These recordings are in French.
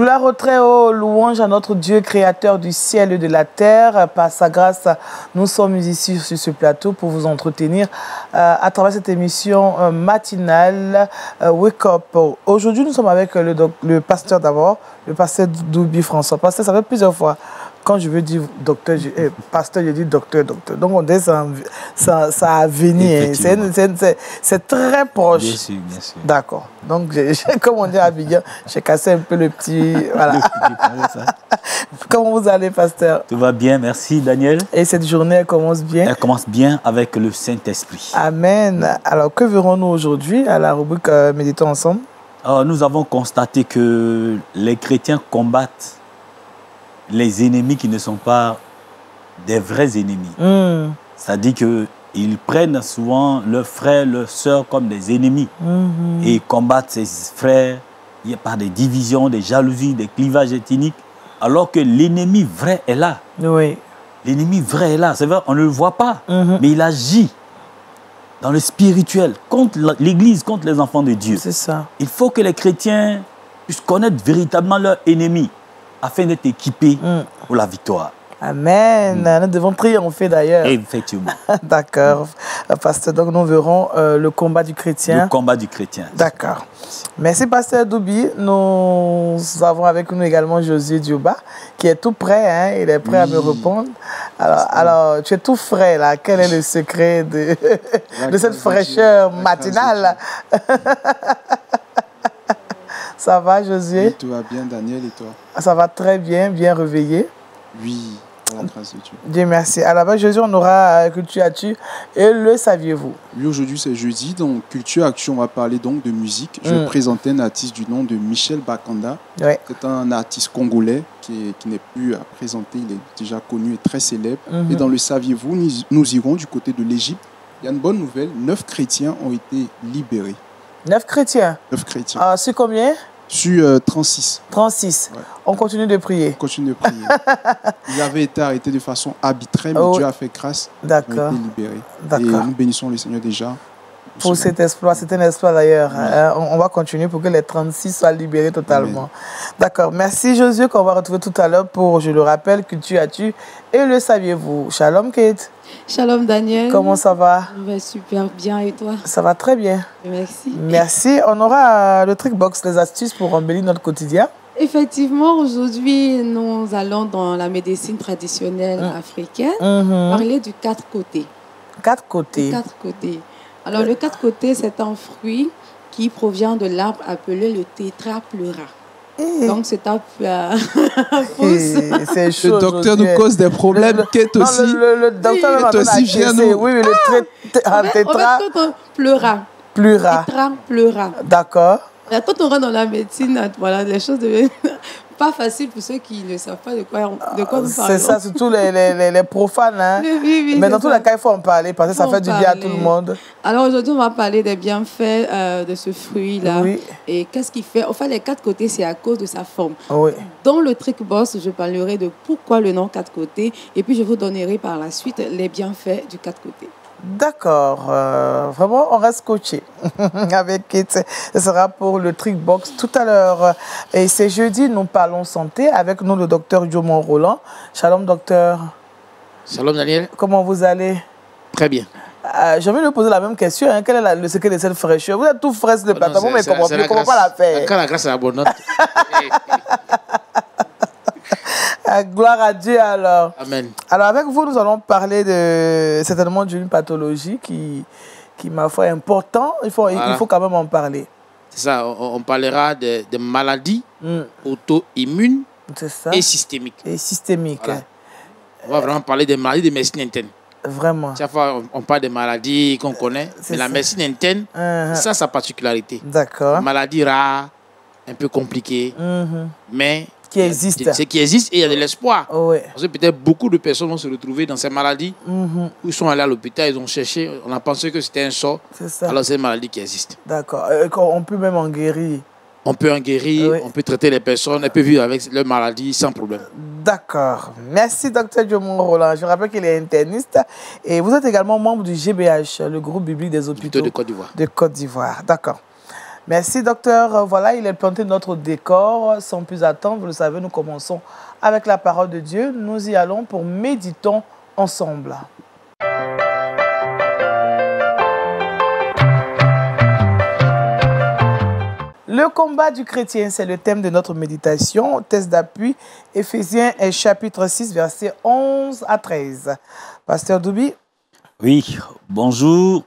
Gloire au Très-Haut, louange à notre Dieu, créateur du ciel et de la terre. Par sa grâce, nous sommes ici sur ce plateau pour vous entretenir à travers cette émission matinale Wake Up. Aujourd'hui, nous sommes avec le pasteur d'abord, le pasteur Doubi François. Pasteur, ça fait plusieurs fois. Quand je veux dire docteur, pasteur, je dis docteur. Donc, on dit ça a venu. C'est très proche. Bien sûr, bien sûr. D'accord. Donc, comme on dit à Abidjan, j'ai cassé un peu le petit... Voilà. Comment vous allez, pasteur? Tout va bien, merci Daniel. Et cette journée, elle commence bien? Elle commence bien avec le Saint-Esprit. Amen. Alors, que verrons-nous aujourd'hui à la rubrique Méditons ensemble? Alors, nous avons constaté que les chrétiens combattent les ennemis qui ne sont pas des vrais ennemis. C'est-à-dire qu'ils prennent souvent leurs frères, leurs sœurs comme des ennemis et combattent ces frères par des divisions, des jalousies, des clivages ethniques, alors que l'ennemi vrai est là. Oui. L'ennemi vrai est là. C'est vrai, on ne le voit pas, mais il agit dans le spirituel contre l'Église, contre les enfants de Dieu. C'est ça. Il faut que les chrétiens puissent connaître véritablement leur ennemi afin d'être équipés pour la victoire. Amen. Nous devons triompher d'ailleurs. Effectivement. D'accord. Pasteur, donc nous verrons le combat du chrétien. Le combat du chrétien. D'accord. Merci, pasteur Doubi. Nous avons avec nous également Josué Dioba, qui est tout prêt. Hein? Il est prêt à me répondre. Alors, tu es tout frais là. Quel est le secret de cette fraîcheur matinale? Ça va, Josué? Oui, tout va bien, Daniel, et toi? Ça va très bien, bien réveillé. Oui, par la grâce de Dieu. Dieu merci. Alors, Josué, on aura Culture Actu et le saviez-vous? Oui, aujourd'hui c'est jeudi, donc Culture Actu, on va parler donc de musique. Je vais présenter un artiste du nom de Michel Bakanda. Ouais. C'est un artiste congolais qui n'est plus à présenter, il est déjà connu et très célèbre. Et dans le saviez-vous, nous irons du côté de l'Égypte. Il y a une bonne nouvelle, 9 chrétiens ont été libérés. 9 chrétiens? 9 chrétiens. Ah, sur combien? Sur 36. 36. Ouais. On continue de prier. On continue de prier. Ils avaient été arrêtés de façon arbitraire, mais Dieu a fait grâce. Ils ont été libérés. Et nous bénissons le Seigneur déjà. Pour cet exploit, c'est un exploit d'ailleurs. On va continuer pour que les 36 soient libérés totalement. D'accord. Merci Josué, qu'on va retrouver tout à l'heure pour, je le rappelle, Culture Actu et le saviez-vous. Shalom Kate. Shalom Daniel. Comment ça va? Super bien, et toi? Ça va très bien. Merci. Merci. On aura le trick box, les astuces pour embellir notre quotidien. Effectivement, aujourd'hui, nous allons dans la médecine traditionnelle africaine parler du 4 côtés. 4 côtés. 4 côtés. Alors, le 4 côtés, c'est un fruit qui provient de l'arbre appelé le tétrapleura. Donc, c'est un c'est chaud. Le docteur nous cause des problèmes. Kate aussi. Le docteur aussi vient nous. Oui, le tétra. Pleura. Tétrapleura. D'accord. Quand on rentre dans la médecine, voilà, les choses deviennent pas faciles pour ceux qui ne savent pas de quoi nous parlons. C'est ça, surtout les profanes. Hein. Oui, mais dans tous les cas, il faut en parler parce que ça fait du bien à tout le monde. Alors aujourd'hui, on va parler des bienfaits de ce fruit-là. Oui. Et qu'est-ce qu'il fait? Enfin, les 4 côtés, c'est à cause de sa forme. Oui. Dans le trick boss, je parlerai de pourquoi le nom 4 côtés. Et puis, je vous donnerai par la suite les bienfaits du 4 côtés. D'accord. Vraiment, on reste coaché avec Kate. Ce sera pour le trick box tout à l'heure. Et c'est jeudi, nous parlons santé avec nous le docteur Diomon Roland. Shalom, docteur. Shalom, Daniel. Comment vous allez? Très bien. J'ai envie de poser la même question. Hein. Quel est le secret de cette fraîcheur? Vous êtes tout frais sur le plateau, mais comment pas la faire? Quand la grâce est abondante. Gloire à Dieu alors. Amen. Alors avec vous, nous allons parler certainement d'une pathologie qui ma foi, est importante. Il faut quand même en parler. C'est ça, on parlera de maladies auto-immunes et systémiques. Et systémiques. Voilà. Hein. On va vraiment parler des maladies de médecine interne. Vraiment. Chaque fois, on parle des maladies qu'on connaît, mais la médecine interne, ça a sa particularité. D'accord. Maladies rares, un peu compliquées, mais qui existe. C'est qui existe et il y a de l'espoir. Oui. Parce que peut-être beaucoup de personnes vont se retrouver dans ces maladies où ils sont allés à l'hôpital, ils ont cherché, on a pensé que c'était un sort. C'est ça. Alors c'est une maladie qui existe. D'accord. On peut même en guérir. On peut en guérir, on peut traiter les personnes, elles peuvent vivre avec leur maladie sans problème. D'accord. Merci, Dr Diomon Roland. Je rappelle qu'il est interniste et vous êtes également membre du GBH, le groupe biblique des hôpitaux de Côte d'Ivoire. De Côte d'Ivoire. D'accord. Merci, docteur. Voilà, il est planté notre décor. Sans plus attendre, vous le savez, nous commençons avec la parole de Dieu. Nous y allons pour méditons ensemble. Le combat du chrétien, c'est le thème de notre méditation. Test d'appui, Éphésiens chapitre 6, versets 11 à 13. Pasteur Doubi. Oui, bonjour,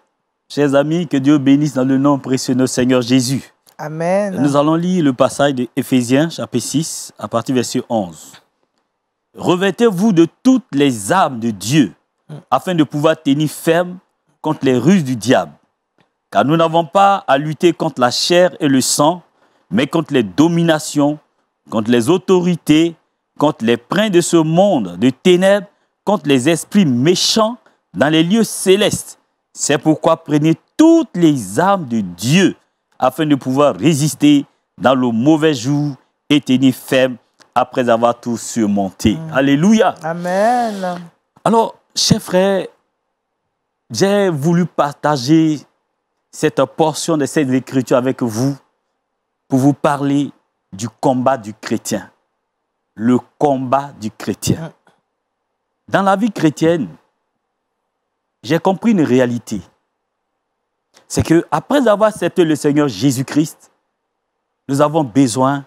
chers amis, que Dieu bénisse dans le nom précieux de notre Seigneur Jésus. Amen. Nous allons lire le passage de Éphésiens chapitre 6, à partir du verset 11. Revêtez-vous de toutes les armes de Dieu, afin de pouvoir tenir ferme contre les ruses du diable. Car nous n'avons pas à lutter contre la chair et le sang, mais contre les dominations, contre les autorités, contre les princes de ce monde de ténèbres, contre les esprits méchants dans les lieux célestes. C'est pourquoi prenez toutes les armes de Dieu, afin de pouvoir résister dans le mauvais jour et tenir ferme après avoir tout surmonté. Alléluia. Amen. Alors, chers frères, j'ai voulu partager cette portion de cette écriture avec vous pour vous parler du combat du chrétien. Le combat du chrétien. Dans la vie chrétienne, j'ai compris une réalité. C'est qu'après avoir accepté le Seigneur Jésus-Christ, nous avons besoin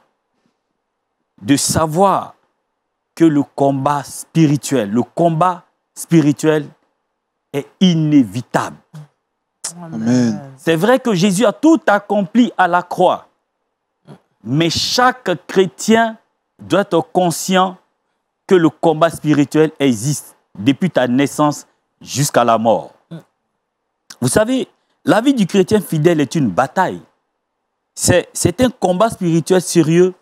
de savoir que le combat spirituel est inévitable. Amen. C'est vrai que Jésus a tout accompli à la croix. Mais chaque chrétien doit être conscient que le combat spirituel existe depuis ta naissance jusqu'à la mort. Vous savez, la vie du chrétien fidèle est une bataille. C'est un combat spirituel sérieux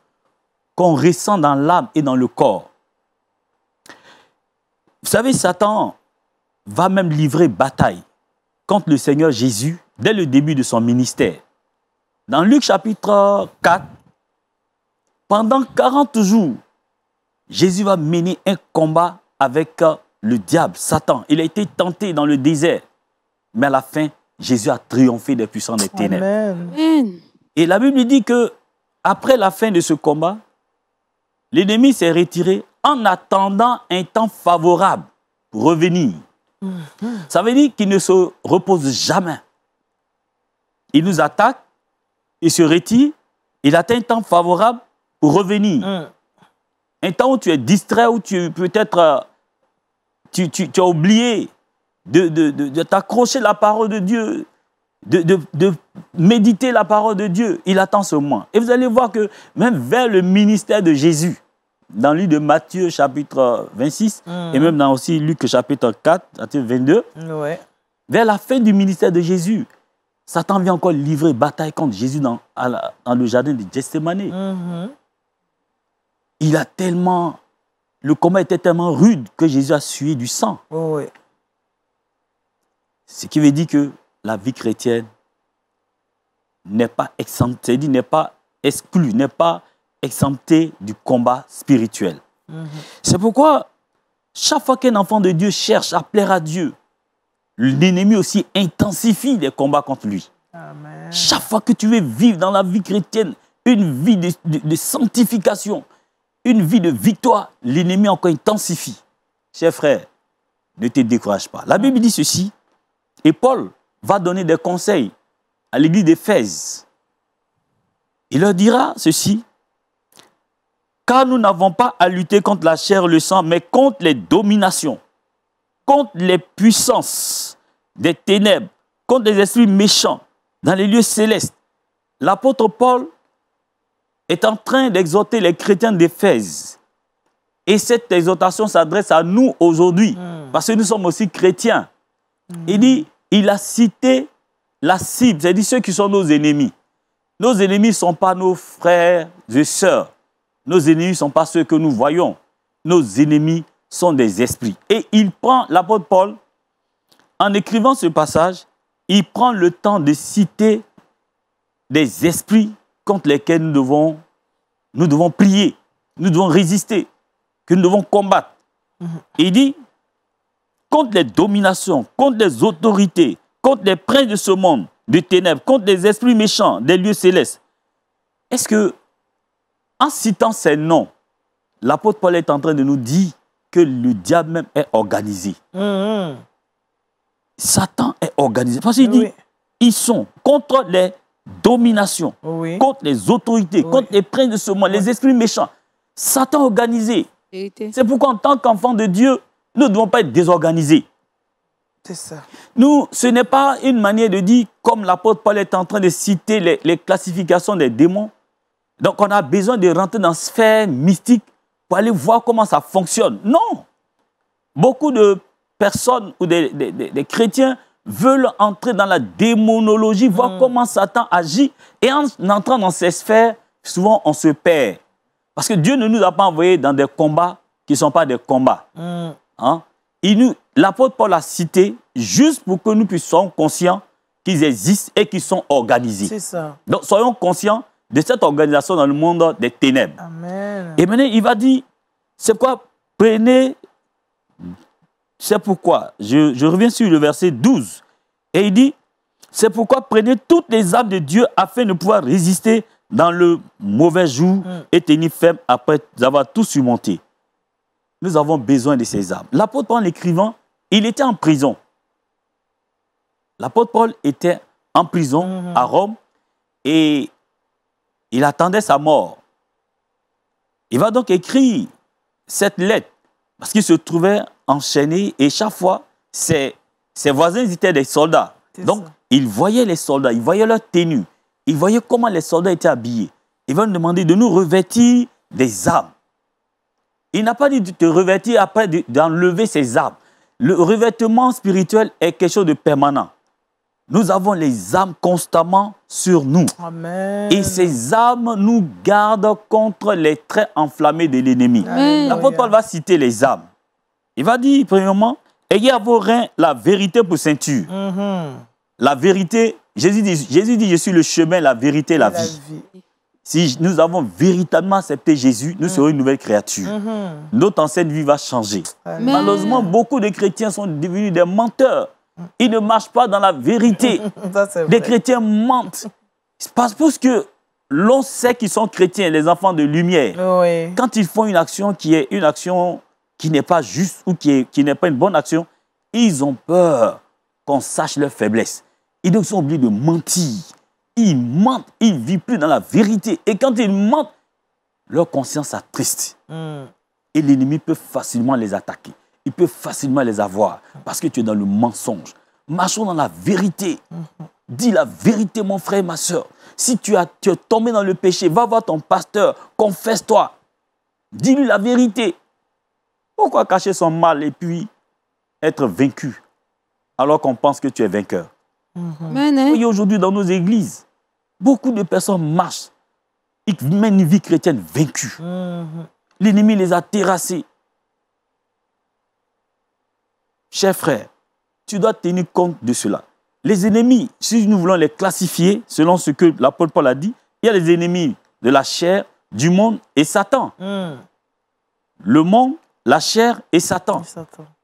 qu'on ressent dans l'âme et dans le corps. Vous savez, Satan va même livrer bataille contre le Seigneur Jésus dès le début de son ministère. Dans Luc chapitre 4, pendant 40 jours, Jésus va mener un combat avec le diable, Satan. Il a été tenté dans le désert, mais à la fin, Jésus a triomphé des puissants des ténèbres. Amen. Et la Bible dit que après la fin de ce combat, l'ennemi s'est retiré en attendant un temps favorable pour revenir. Ça veut dire qu'il ne se repose jamais. Il nous attaque, il se retire, il attend un temps favorable pour revenir. Un temps où tu es distrait, où tu peut-être tu as oublié de t'accrocher à la parole de Dieu, de méditer la parole de Dieu. Il attend ce moment. Et vous allez voir que même vers le ministère de Jésus, dans le livre de Matthieu chapitre 26, et même dans aussi Luc chapitre 4, chapitre 22, vers la fin du ministère de Jésus, Satan vient encore livrer bataille contre Jésus dans le jardin de Gethsémani. Il a tellement... Le combat était tellement rude que Jésus a sué du sang. Ce qui veut dire que la vie chrétienne n'est pas exemptée, c'est-à-dire n'est pas exclue, n'est pas exemptée du combat spirituel. C'est pourquoi chaque fois qu'un enfant de Dieu cherche à plaire à Dieu, l'ennemi aussi intensifie les combats contre lui. Amen. Chaque fois que tu veux vivre dans la vie chrétienne une vie de sanctification, une vie de victoire, l'ennemi encore intensifie. Chers frères, ne te décourage pas. La Bible dit ceci, et Paul va donner des conseils à l'église d'Éphèse. Il leur dira ceci, car nous n'avons pas à lutter contre la chair et le sang, mais contre les dominations, contre les puissances des ténèbres, contre les esprits méchants dans les lieux célestes. L'apôtre Paul est en train d'exhorter les chrétiens d'Éphèse. Et cette exhortation s'adresse à nous aujourd'hui, parce que nous sommes aussi chrétiens. Il dit, il a cité la cible, c'est-à-dire ceux qui sont nos ennemis. Nos ennemis ne sont pas nos frères et sœurs. Nos ennemis ne sont pas ceux que nous voyons. Nos ennemis sont des esprits. Et il prend, l'apôtre Paul, en écrivant ce passage, il prend le temps de citer des esprits contre lesquels nous devons prier, nous devons résister, que nous devons combattre. Il dit, contre les dominations, contre les autorités, contre les princes de ce monde, de ténèbres, contre les esprits méchants des lieux célestes. Est-ce que, en citant ces noms, l'apôtre Paul est en train de nous dire que le diable même est organisé? Satan est organisé. Parce qu'il dit, ils sont contre les dominations, contre les autorités, contre les princes de ce monde, les esprits méchants. Satan est organisé. C'est pourquoi en tant qu'enfants de Dieu, nous ne devons pas être désorganisés. C'est ça. Nous, ce n'est pas une manière de dire, comme l'apôtre Paul est en train de citer les classifications des démons. Donc, on a besoin de rentrer dans la sphère mystique pour aller voir comment ça fonctionne. Non. Beaucoup de personnes ou des chrétiens veulent entrer dans la démonologie, voir comment Satan agit. Et en entrant dans ces sphères, souvent, on se perd. Parce que Dieu ne nous a pas envoyés dans des combats qui ne sont pas des combats. Hein? L'apôtre Paul a cité juste pour que nous puissions conscients qu'ils existent et qu'ils sont organisés. C'est ça. Donc, soyons conscients de cette organisation dans le monde des ténèbres. Amen. Et maintenant, il va dire, c'est quoi? C'est pourquoi, je reviens sur le verset 12, et il dit, c'est pourquoi prenez toutes les armes de Dieu afin de pouvoir résister dans le mauvais jour et tenir ferme après avoir tout surmonté. Nous avons besoin de ces armes. L'apôtre Paul, en écrivant, il était en prison. L'apôtre Paul était en prison à Rome et il attendait sa mort. Il va donc écrire cette lettre parce qu'il se trouvait enchaîné et chaque fois, ses voisins étaient des soldats. Donc, il voyait les soldats, il voyait leur tenue, il voyait comment les soldats étaient habillés. Il va nous demander de nous revêtir des armes. Il n'a pas dit de te revêtir après d'enlever ses armes. Le revêtement spirituel est quelque chose de permanent. Nous avons les armes constamment sur nous. Amen. Et ces armes nous gardent contre les traits enflammés de l'ennemi. L'apôtre Paul va citer les armes. Il va dire, premièrement, ayez à vos reins la vérité pour ceinture. La vérité, Jésus dit, je suis le chemin, la vérité, la vie. Si nous avons véritablement accepté Jésus, nous serons une nouvelle créature. Notre ancienne vie va changer. Malheureusement, beaucoup de chrétiens sont devenus des menteurs. Ils ne marchent pas dans la vérité. Les chrétiens mentent. Parce que l'on sait qu'ils sont chrétiens, les enfants de lumière. Quand ils font une action qui n'est pas juste ou qui n'est pas une bonne action, ils ont peur qu'on sache leur faiblesse. Ils sont obligés de mentir. Ils mentent, ils ne vivent plus dans la vérité. Et quand ils mentent, leur conscience attriste. Et l'ennemi peut facilement les attaquer. Il peut facilement les avoir parce que tu es dans le mensonge. Marchons dans la vérité. Dis la vérité, mon frère et ma soeur. Si tu es tombé dans le péché, va voir ton pasteur, confesse-toi. Dis-lui la vérité. Pourquoi cacher son mal et puis être vaincu alors qu'on pense que tu es vainqueur? Voyez aujourd'hui dans nos églises, beaucoup de personnes marchent. Ils mènent une vie chrétienne vaincue. L'ennemi les a terrassés. Cher frère, tu dois tenir compte de cela. Les ennemis, si nous voulons les classifier, selon ce que l'apôtre Paul a dit, il y a les ennemis de la chair, du monde et Satan. Le monde, la chair et Satan.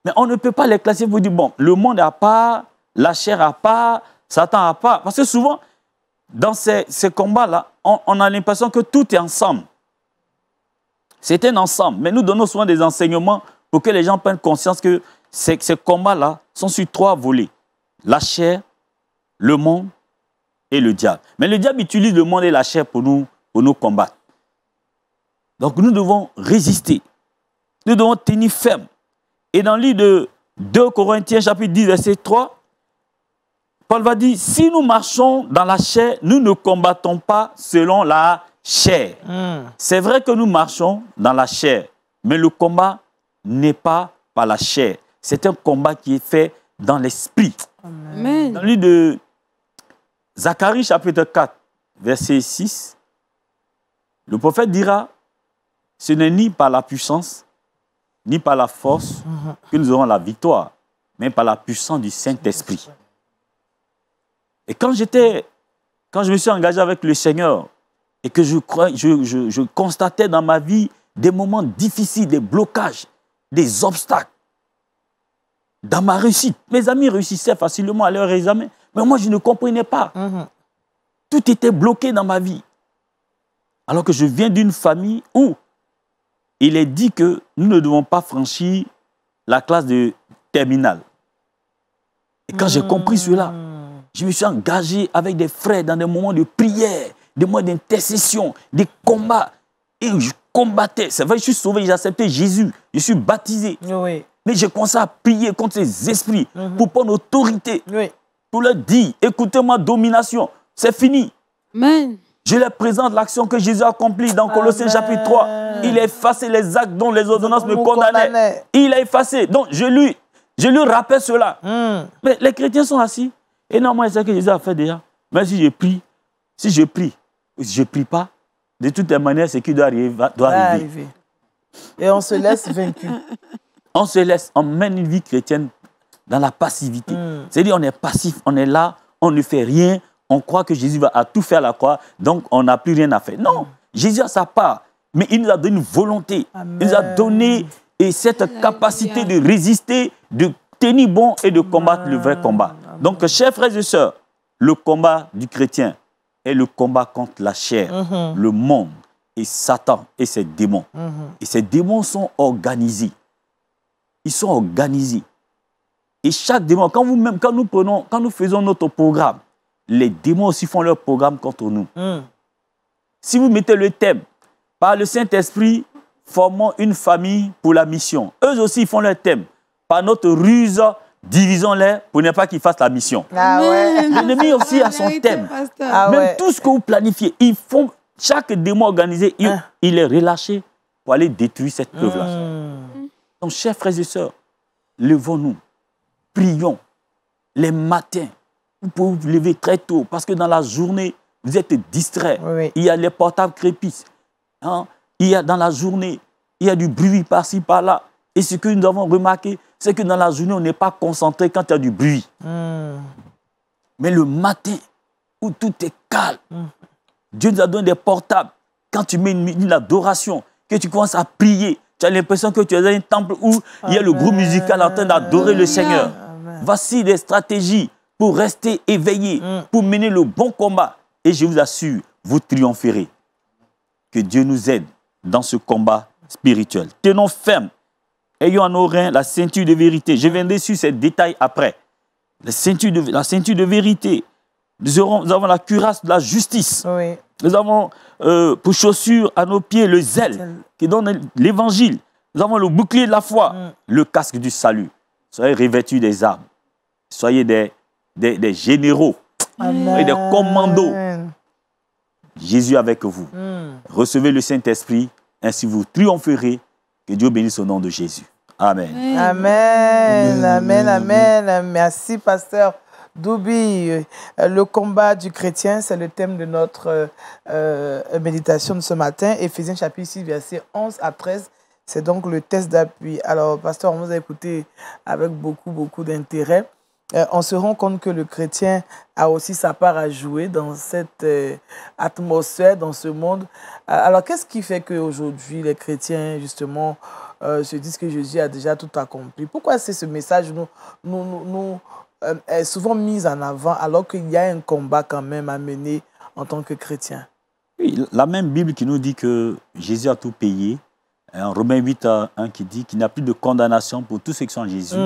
Mais on ne peut pas les classifier pour dire, bon, le monde à part, la chair à part, Satan à part. Parce que souvent, dans ces combats-là, on a l'impression que tout est ensemble. C'est un ensemble. Mais nous donnons souvent des enseignements pour que les gens prennent conscience que ces combats-là sont sur 3 volets. La chair, le monde et le diable. Mais le diable utilise le monde et la chair pour nous combattre. Donc nous devons résister. Nous devons tenir ferme. Et dans le livre de 2 Corinthiens, chapitre 10, verset 3, Paul va dire, si nous marchons dans la chair, nous ne combattons pas selon la chair. C'est vrai que nous marchons dans la chair, mais le combat n'est pas par la chair. C'est un combat qui est fait dans l'esprit. Dans le livre de Zacharie, chapitre 4, verset 6, le prophète dira, ce n'est ni par la puissance, ni par la force que nous aurons la victoire, mais par la puissance du Saint-Esprit. Et quand je me suis engagé avec le Seigneur et que je constatais dans ma vie des moments difficiles, des blocages, des obstacles, dans ma réussite, mes amis réussissaient facilement à leur examen, Mais moi, je ne comprenais pas. Tout était bloqué dans ma vie. Alors que je viens d'une famille où il est dit que nous ne devons pas franchir la classe de terminale. Et quand j'ai compris cela, je me suis engagé avec des frères dans des moments de prière, des moments d'intercession, des combats. Et je combattais. C'est vrai, je suis sauvé, j'ai accepté Jésus. Je suis baptisé. Oui. Mais j'ai commencé à prier contre ces esprits pour prendre autorité. Oui. Pour leur dire, écoutez-moi, domination, c'est fini. Amen. Je leur présente l'action que Jésus a accomplie dans Colossiens chapitre 3. Il a effacé les actes dont les ordonnances me condamnaient. Il a effacé. Donc, je lui rappelle cela. Mais les chrétiens sont assis. Et normalement, c'est ce que Jésus a fait déjà. Mais si je prie, si je ne prie pas, de toutes les manières, ce qui doit arriver. Et on se laisse vaincu. On se laisse, on mène une vie chrétienne dans la passivité. C'est-à-dire, on est passif, on est là, on ne fait rien, on croit que Jésus va à tout faire à la croix, donc on n'a plus rien à faire. Non, Jésus a sa part, mais il nous a donné une volonté. Amen. Il nous a donné cette capacité de résister, de tenir bon et de combattre le vrai combat. Amen. Donc, chers frères et sœurs, le combat du chrétien est le combat contre la chair, le monde et Satan et ses démons. Et ces démons sont organisés. Ils sont organisés. Et chaque démon, quand nous faisons notre programme, les démons aussi font leur programme contre nous. Si vous mettez le thème, par le Saint-Esprit, formons une famille pour la mission. Eux aussi font leur thème. Par notre ruse, divisons-les pour ne pas qu'ils fassent la mission. L'ennemi aussi a son thème. Même tout ce que vous planifiez, chaque démon organisé, il est relâché pour aller détruire cette œuvre-là. Donc, chers frères et sœurs, levons-nous, prions. Les matins, vous pouvez vous lever très tôt parce que dans la journée, vous êtes distraits. Il y a les portables crépissent. Il y a dans la journée, il y a du bruit par-ci, par-là. Et ce que nous avons remarqué, c'est que dans la journée, on n'est pas concentré quand il y a du bruit. Mais le matin, où tout est calme, Dieu nous a donné des portables. Quand tu mets une adoration, que tu commences à prier, tu as l'impression que tu es dans un temple où il y a le groupe musical en train d'adorer le Seigneur. Voici des stratégies pour rester éveillé, pour mener le bon combat. Et je vous assure, vous triompherez. Que Dieu nous aide dans ce combat spirituel. Tenons ferme. Ayons en nos reins la ceinture de vérité. Je viendrai sur ces détails après. La ceinture de vérité. Nous avons la cuirasse de la justice. Nous avons pour chaussure à nos pieds le zèle qui donne l'évangile. Nous avons le bouclier de la foi, le casque du salut. Soyez revêtus des armes. Soyez des généraux, soyez des commandos. Jésus avec vous. Recevez le Saint-Esprit, ainsi vous triompherez. Que Dieu bénisse au nom de Jésus. Amen. Amen. Amen. Amen. Merci, pasteur Doubi. Le combat du chrétien, c'est le thème de notre méditation de ce matin. Éphésiens chapitre 6, versets 11 à 13. C'est donc le test d'appui. Alors, pasteur, on vous a écouté avec beaucoup d'intérêt. On se rend compte que le chrétien a aussi sa part à jouer dans cette atmosphère, dans ce monde. Alors, qu'est-ce qui fait qu'aujourd'hui, les chrétiens, justement, se disent que Jésus a déjà tout accompli? Pourquoi ce message est souvent mis en avant alors qu'il y a un combat quand même à mener en tant que chrétien? Oui, la même Bible qui nous dit que Jésus a tout payé. En Romains 8, 1 qui dit qu'il n'y a plus de condamnation pour tous ceux qui sont en Jésus.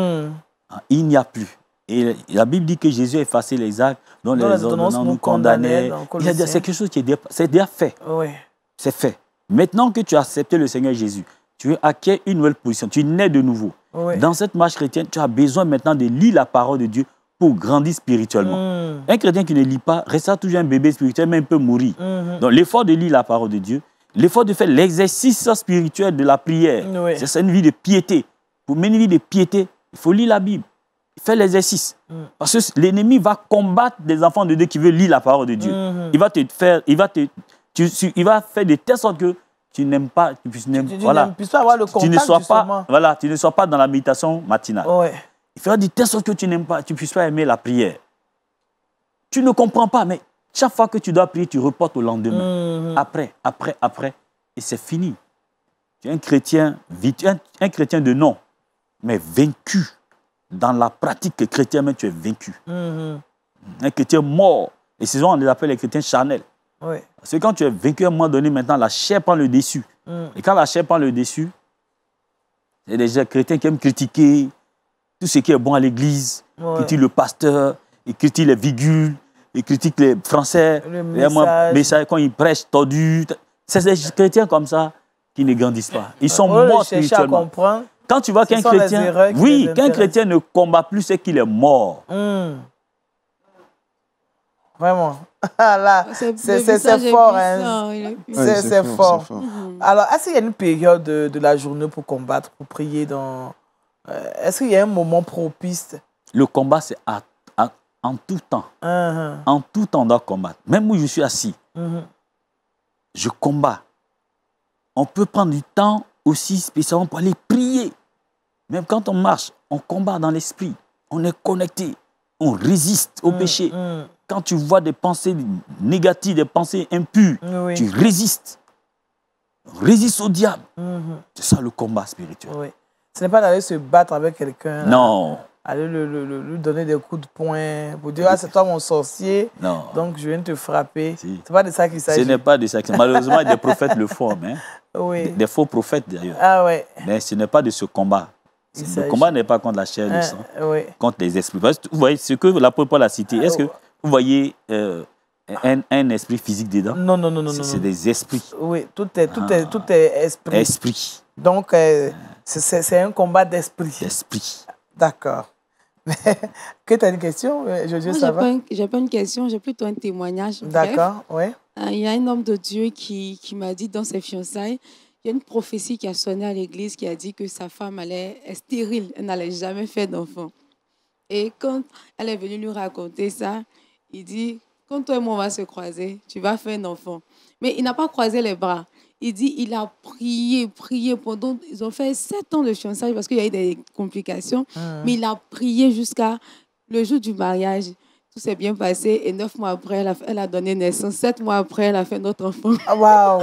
Il n'y a plus. Et la Bible dit que Jésus a effacé les actes dont les ordonnances nous condamnaient. C'est quelque chose qui est déjà fait. C'est fait. Maintenant que tu as accepté le Seigneur Jésus, tu acquiers une nouvelle position, tu nais de nouveau. Dans cette marche chrétienne, tu as besoin maintenant de lire la parole de Dieu pour grandir spirituellement. Un chrétien qui ne lit pas restera toujours un bébé spirituel, mais il peut mourir. Donc l'effort de lire la parole de Dieu, l'effort de faire l'exercice spirituel de la prière, c'est une vie de piété. Pour mener une vie de piété, il faut lire la Bible. Fais l'exercice. Parce que l'ennemi va combattre des enfants de Dieu qui veulent lire la parole de Dieu. Il va faire de telle sorte que tu n'aimes pas, tu ne puisses pas avoir le contact, tu ne sois pas dans la méditation matinale. Il fera de telle sorte que tu n'aimes pas, tu ne puisses pas aimer la prière. Tu ne comprends pas, mais chaque fois que tu dois prier, tu reportes au lendemain. Après. Et c'est fini. Tu es un chrétien de nom, mais vaincu. Dans la pratique chrétienne, tu es vaincu. Un chrétien mort. Et c'est ça on les appelle les chrétiens charnels. Oui. Parce que quand tu es vaincu à un moment donné, maintenant, la chair prend le dessus. Et quand la chair prend le dessus, il y a des chrétiens qui aiment critiquer tout ce qui est bon à l'église, critiquent le pasteur, ils critiquent les virgules, ils critiquent les français, le message. Quand ils prêchent tordu. C'est des chrétiens comme ça qui ne grandissent pas. Ils sont morts spirituellement. Quand tu vois qu'un chrétien, qu'un chrétien ne combat plus, c'est qu'il est mort. Vraiment. Là, c'est fort. Hein. C'est fort. Alors, est-ce qu'il y a une période de la journée pour combattre, pour prier dans... Est-ce qu'il y a un moment propice? Le combat, c'est en tout temps. En tout temps, on doit combattre. Même où je suis assis, je combats. On peut prendre du temps aussi spécialement pour aller prier. Même quand on marche, on combat dans l'esprit. On est connecté. On résiste au péché. Quand tu vois des pensées négatives, des pensées impures, tu résistes. Résiste au diable. C'est ça le combat spirituel. Oui. Ce n'est pas d'aller se battre avec quelqu'un. Non. Aller lui donner des coups de poing pour dire « Ah, c'est toi mon sorcier, donc je viens te frapper ». Ce n'est pas de ça qu'il s'agit. Ce n'est pas de ça. Malheureusement, des prophètes le font. Hein. Oui. Des faux prophètes d'ailleurs. Ah ouais. Mais ce n'est pas de ce combat. Le combat n'est pas contre la chair et le sang, contre les esprits. Parce que vous voyez ce que l'apôtre Paul a cité. Est-ce que vous voyez un esprit physique dedans? Non. C'est des esprits. Oui, tout est esprit. Esprit. Donc, c'est un combat d'esprit. D'esprit. D'accord. Que tu as une question, Jojo, ça va? Je n'ai pas une question, j'ai plutôt un témoignage. D'accord, oui. Il y a un homme de Dieu qui m'a dit dans ses fiançailles, il y a une prophétie qui a sonné à l'église qui a dit que sa femme est stérile, elle n'allait jamais faire d'enfant. Et quand elle est venue lui raconter ça, il dit, quand toi et moi on va se croiser, tu vas faire un enfant. Mais il n'a pas croisé les bras. Il dit, il a prié pendant, ils ont fait 7 ans de fiançailles parce qu'il y a eu des complications, mais il a prié jusqu'à le jour du mariage. Tout s'est bien passé et 9 mois après, elle a donné naissance. 7 mois après, elle a fait notre enfant. Waouh!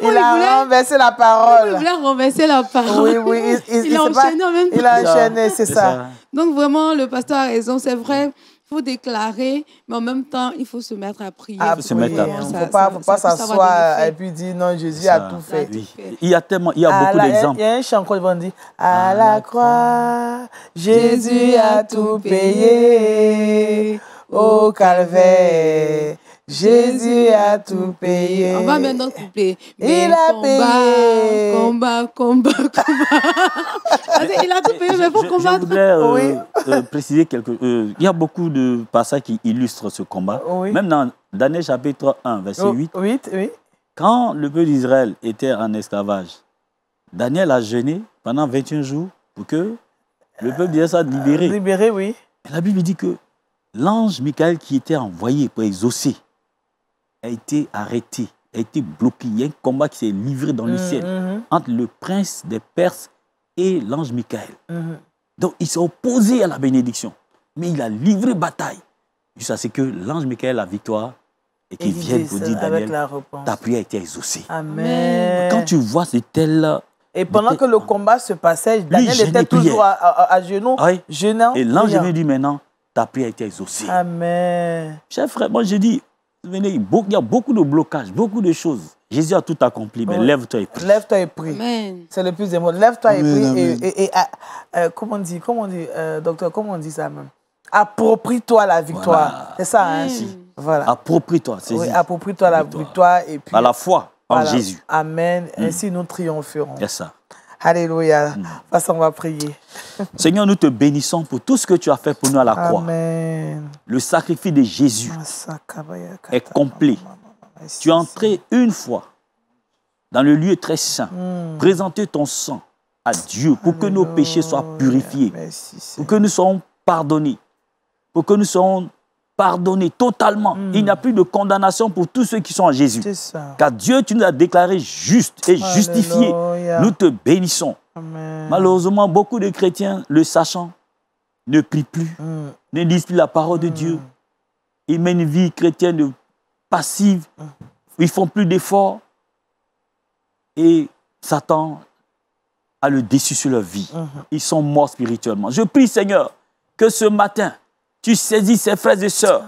Il a renversé la parole. Il voulait renverser la parole. Oui. Il a enchaîné en même temps. Il a enchaîné, c'est ça. Donc vraiment, le pasteur a raison, c'est vrai. Il faut déclarer, mais en même temps, il faut se mettre à prier. Il ne faut pas s'asseoir et puis dire non, Jésus a tout fait. Il y a beaucoup d'exemples. Il y a un chant qu'on va dire à la croix, Jésus a tout payé au calvaire. Jésus a tout payé. On va maintenant couper. Il a payé. Combat. Il a tout payé, mais il faut combattre. Je voudrais préciser quelque chose. Il y a beaucoup de passages qui illustrent ce combat. Même dans Daniel chapitre 1, verset 8. Oui. Quand le peuple d'Israël était en esclavage, Daniel a jeûné pendant 21 jours pour que le peuple d'Israël soit libéré. Libéré, oui. Et la Bible dit que l'ange Michael qui était envoyé pour exaucer a été arrêté, a été bloqué. Il y a un combat qui s'est livré dans le ciel entre le prince des Perses et l'ange Michael. Donc, il s'est opposé à la bénédiction. Mais il a livré bataille jusqu'à ce que l'ange Michael a la victoire et qu'il vienne pour dire, Daniel, ta prière a été exaucée. Amen. Quand tu vois ce tel... Et pendant que le combat se passait, Daniel était toujours à genoux, jeûnant. Et l'ange me dit maintenant, ta prière a été exaucée. Amen. Cher frère, moi je dis, il y a beaucoup de blocages, beaucoup de choses. Jésus a tout accompli, mais lève-toi et prie. Lève-toi et prie. C'est le plus important. Lève-toi et prie. Comment on dit, docteur, comment on dit ça même? Approprie-toi la victoire. Voilà. C'est ça, hein? Voilà. Approprie-toi. Oui, approprie-toi la victoire. Et puis, à la foi en Jésus. Amen. Ainsi nous triompherons. C'est ça. Alléluia. On va prier. Seigneur, nous te bénissons pour tout ce que tu as fait pour nous à la croix. Amen. Le sacrifice de Jésus est complet. Tu es entré une fois dans le lieu très saint, présenter ton sang à Dieu pour que nos péchés soient purifiés, pour que nous soyons pardonnés, totalement. Il n'y a plus de condamnation pour tous ceux qui sont en Jésus. Car Dieu, tu nous as déclarés justes et justifiés. Nous te bénissons. Amen. Malheureusement, beaucoup de chrétiens, le sachant, ne prient plus, ne lisent plus la parole de Dieu. Ils mènent une vie chrétienne passive. Ils ne font plus d'efforts. Et Satan a le dessus sur leur vie. Ils sont morts spirituellement. Je prie, Seigneur, que ce matin, tu saisis ces frères et sœurs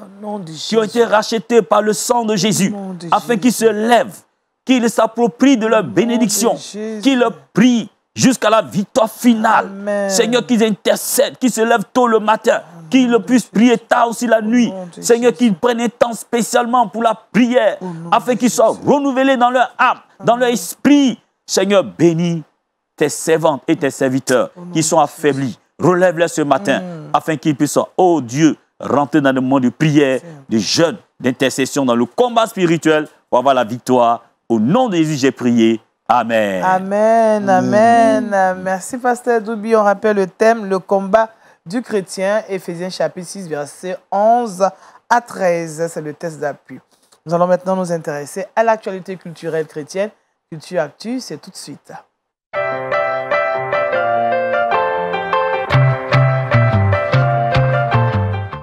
qui ont été rachetés par le sang de Jésus, afin qu'ils se lèvent, qu'ils s'approprient de leur bénédiction, qu'ils prient jusqu'à la victoire finale. Amen. Seigneur, qu'ils intercèdent, qu'ils se lèvent tôt le matin, qu'ils puissent prier tard aussi la nuit. Seigneur, qu'ils prennent un temps spécialement pour la prière, afin qu'ils soient renouvelés dans leur âme, dans leur esprit. Seigneur, bénis tes servantes et tes serviteurs qui sont affaiblis. Relève-les ce matin, afin qu'ils puissent, oh Dieu, rentrer dans le monde de prière, de jeûne, d'intercession, dans le combat spirituel pour avoir la victoire. Au nom de Jésus, j'ai prié. Amen. Amen, amen. Merci, Pasteur Doubi. On rappelle le thème, le combat du chrétien, Éphésiens chapitre 6, versets 11 à 13. C'est le test d'appui. Nous allons maintenant nous intéresser à l'actualité culturelle chrétienne. Culture Actu, c'est tout de suite.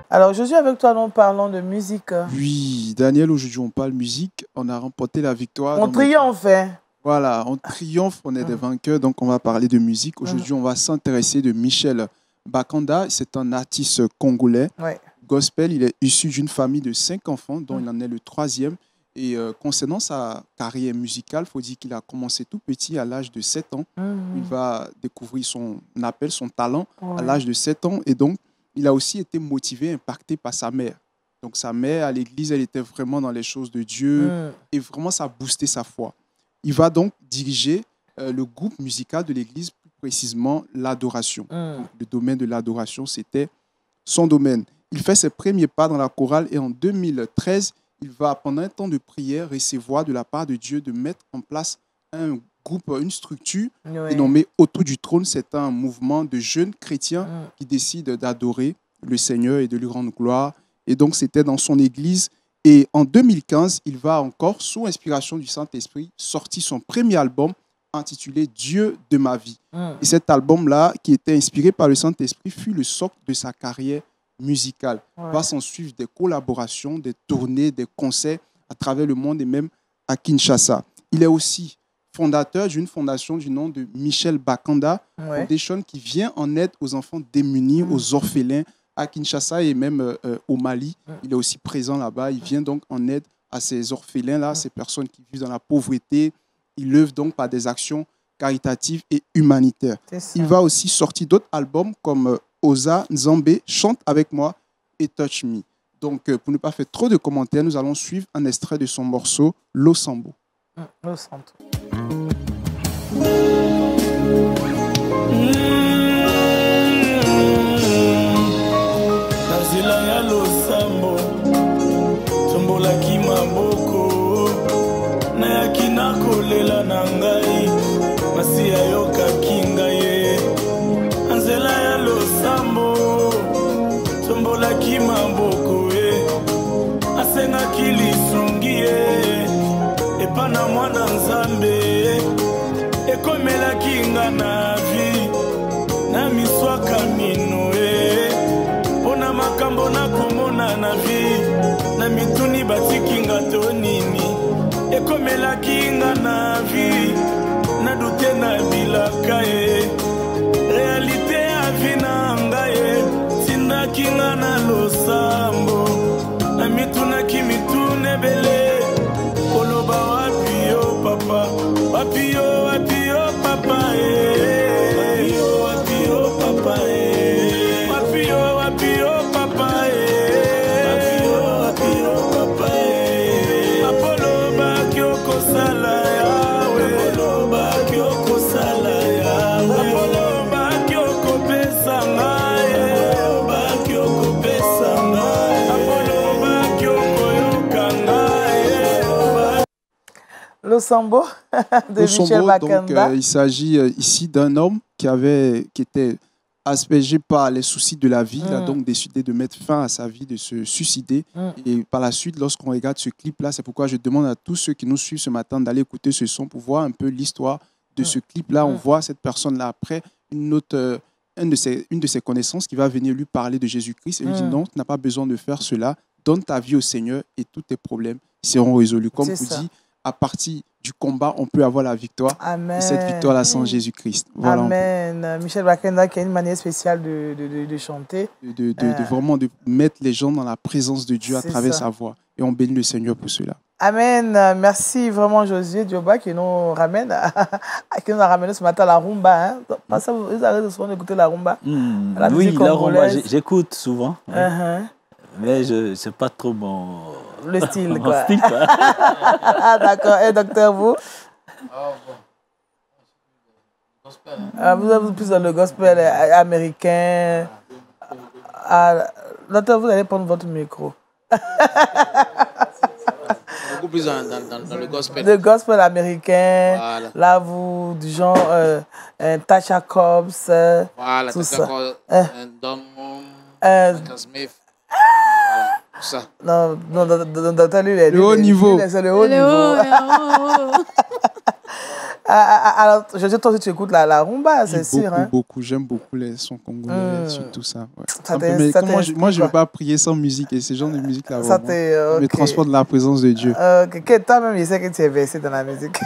Alors, aujourd'hui, avec toi, nous parlons de musique. Oui, Daniel, aujourd'hui, on parle musique. On a remporté la victoire. On triomphe, hein? Voilà, on triomphe, on est des vainqueurs, donc on va parler de musique. Aujourd'hui, on va s'intéresser de Michel Bakanda. C'est un artiste congolais. Ouais. Gospel, il est issu d'une famille de 5 enfants, dont il en est le 3e. Et concernant sa carrière musicale, il faut dire qu'il a commencé tout petit, à l'âge de 7 ans. Il va découvrir son appel, son talent à l'âge de 7 ans. Et donc, il a aussi été motivé, impacté par sa mère. Donc, sa mère, à l'église, elle était vraiment dans les choses de Dieu. Et vraiment, ça a boosté sa foi. Il va donc diriger le groupe musical de l'église, plus précisément l'adoration. Le domaine de l'adoration, c'était son domaine. Il fait ses premiers pas dans la chorale et en 2013, il va, pendant un temps de prière, recevoir de la part de Dieu de mettre en place un groupe, une structure nommée Autour du trône. C'est un mouvement de jeunes chrétiens qui décident d'adorer le Seigneur et de lui rendre gloire. Et donc, c'était dans son église. Et en 2015, il va encore, sous inspiration du Saint-Esprit, sortir son premier album intitulé « Dieu de ma vie ». Et cet album-là, qui était inspiré par le Saint-Esprit, fut le socle de sa carrière musicale. Va s'en suivre des collaborations, des tournées, des concerts à travers le monde et même à Kinshasa. Il est aussi fondateur d'une fondation du nom de Michel Bakanda, Foundation, qui vient en aide aux enfants démunis, aux orphelins, à Kinshasa et même au Mali. Il est aussi présent là-bas. Il vient donc en aide à ces orphelins-là, ces personnes qui vivent dans la pauvreté. Il œuvre donc par des actions caritatives et humanitaires. Il va aussi sortir d'autres albums comme Oza Nzambe, Chante avec moi et Touch Me. Donc, pour ne pas faire trop de commentaires, nous allons suivre un extrait de son morceau Losambo. Losambo. Losambo tombolaki maboko nayaki nakolela na ngai masi ayokaki ngai nzela ya losambo tombolaki maboko asengaki lisungi epa na mwana nzambe ekomelaki nga na vi na miswaka mino mpona makambo nakomona na vi na mituni batiki nga to nini ekomelaki nga na vi na dute na bilaka realite ya vi na ngai tindaki nga na losambo na mitunaki mitune ebele koloba wapi yo papa wapi yo papa wapi yo papa Losambo de Michel Bakanda. Donc, il s'agit ici d'un homme qui était aspergé par les soucis de la vie. Il a donc décidé de mettre fin à sa vie, de se suicider. Et par la suite, lorsqu'on regarde ce clip-là, c'est pourquoi je demande à tous ceux qui nous suivent ce matin d'aller écouter ce son pour voir un peu l'histoire de ce clip-là. On voit cette personne-là après une de ses connaissances qui va venir lui parler de Jésus-Christ et lui dit non, tu n'as pas besoin de faire cela. Donne ta vie au Seigneur et tous tes problèmes seront résolus. Comme vous dit, à partir du combat, on peut avoir la victoire. Amen. Et cette victoire-là, sans Jésus-Christ. Voilà, Amen. Michel Bakenda qui a une manière spéciale de chanter. Vraiment de mettre les gens dans la présence de Dieu à C'est travers ça. sa voix. Et on bénit le Seigneur pour cela. Amen. Merci vraiment Josué Dioba qui nous ramène, qui nous a ramené ce matin à la rumba. Hein. Pas ça, vous arrêtez souvent d'écouter la rumba. La oui, musique la rumba, congolaise. j'écoute souvent. Oui. Uh-huh. Mais je sais pas trop mon... Le style, mon quoi. style, quoi. Ah, d'accord. Et docteur, vous? Vous êtes plus dans le gospel américain. Docteur, vous allez prendre votre micro. Beaucoup plus dans le gospel. Le gospel américain. Voilà. Là, vous, du genre Tasha Cobbs. Voilà, tout c'est ça. encore Don Michael Smith. Voilà, tout ça. Non, docteur, lui, Le haut niveau. C'est le haut niveau. Alors, je sais, toi aussi, tu écoutes la rumba, c'est sûr. Hein? J'aime beaucoup les sons congolais, surtout ça. Ouais. Ça Moi, je ne veux pas prier sans musique et ce genre de musique-là, ça me transporte de la présence de Dieu. Toi-même, je sais que tu es versé dans la musique.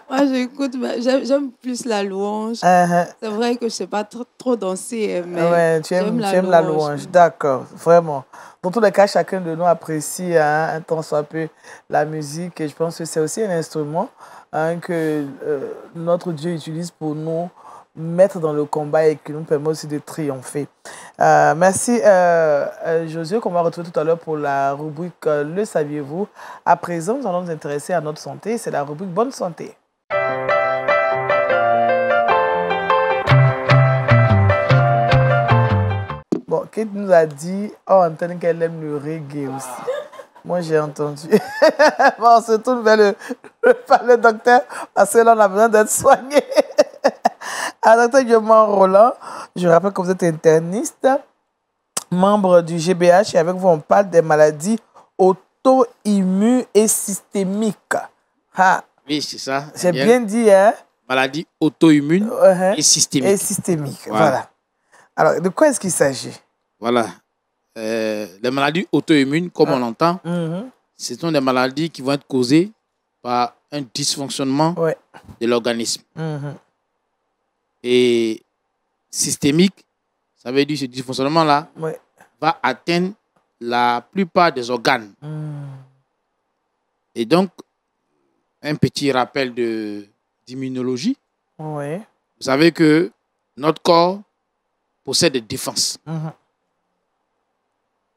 Moi, j'écoute, j'aime plus la louange. C'est vrai que je ne sais pas trop danser, mais ouais, tu aimes la louange. D'accord, vraiment. Dans tous les cas, chacun de nous apprécie un tant soit peu la musique. Et je pense que c'est aussi un instrument que notre Dieu utilise pour nous mettre dans le combat et qui nous permet aussi de triompher. Merci Josué, qu'on va retrouver tout à l'heure pour la rubrique Le saviez-vous. À présent, nous allons nous intéresser à notre santé. C'est la rubrique Bonne santé. Bon, Kate nous a dit en antenne qu'elle aime le reggae aussi. Moi, j'ai entendu. Bon, on se tourne vers le docteur parce que là, on a besoin d'être soigné. Alors, docteur Guillaume Roland, je rappelle que vous êtes interniste, membre du GBH, et avec vous, on parle des maladies auto-immunes et systémiques. Ah. Oui, c'est ça. J'ai bien dit, hein? Maladie auto-immune et systémique. Et systémique, voilà. Alors, de quoi est-ce qu'il s'agit? Voilà. Les maladies auto-immunes, comme on l'entend, ce sont des maladies qui vont être causées par un dysfonctionnement de l'organisme. Et systémique, ça veut dire que ce dysfonctionnement-là va atteindre la plupart des organes. Et donc, un petit rappel d'immunologie. Vous savez que notre corps possède des défenses.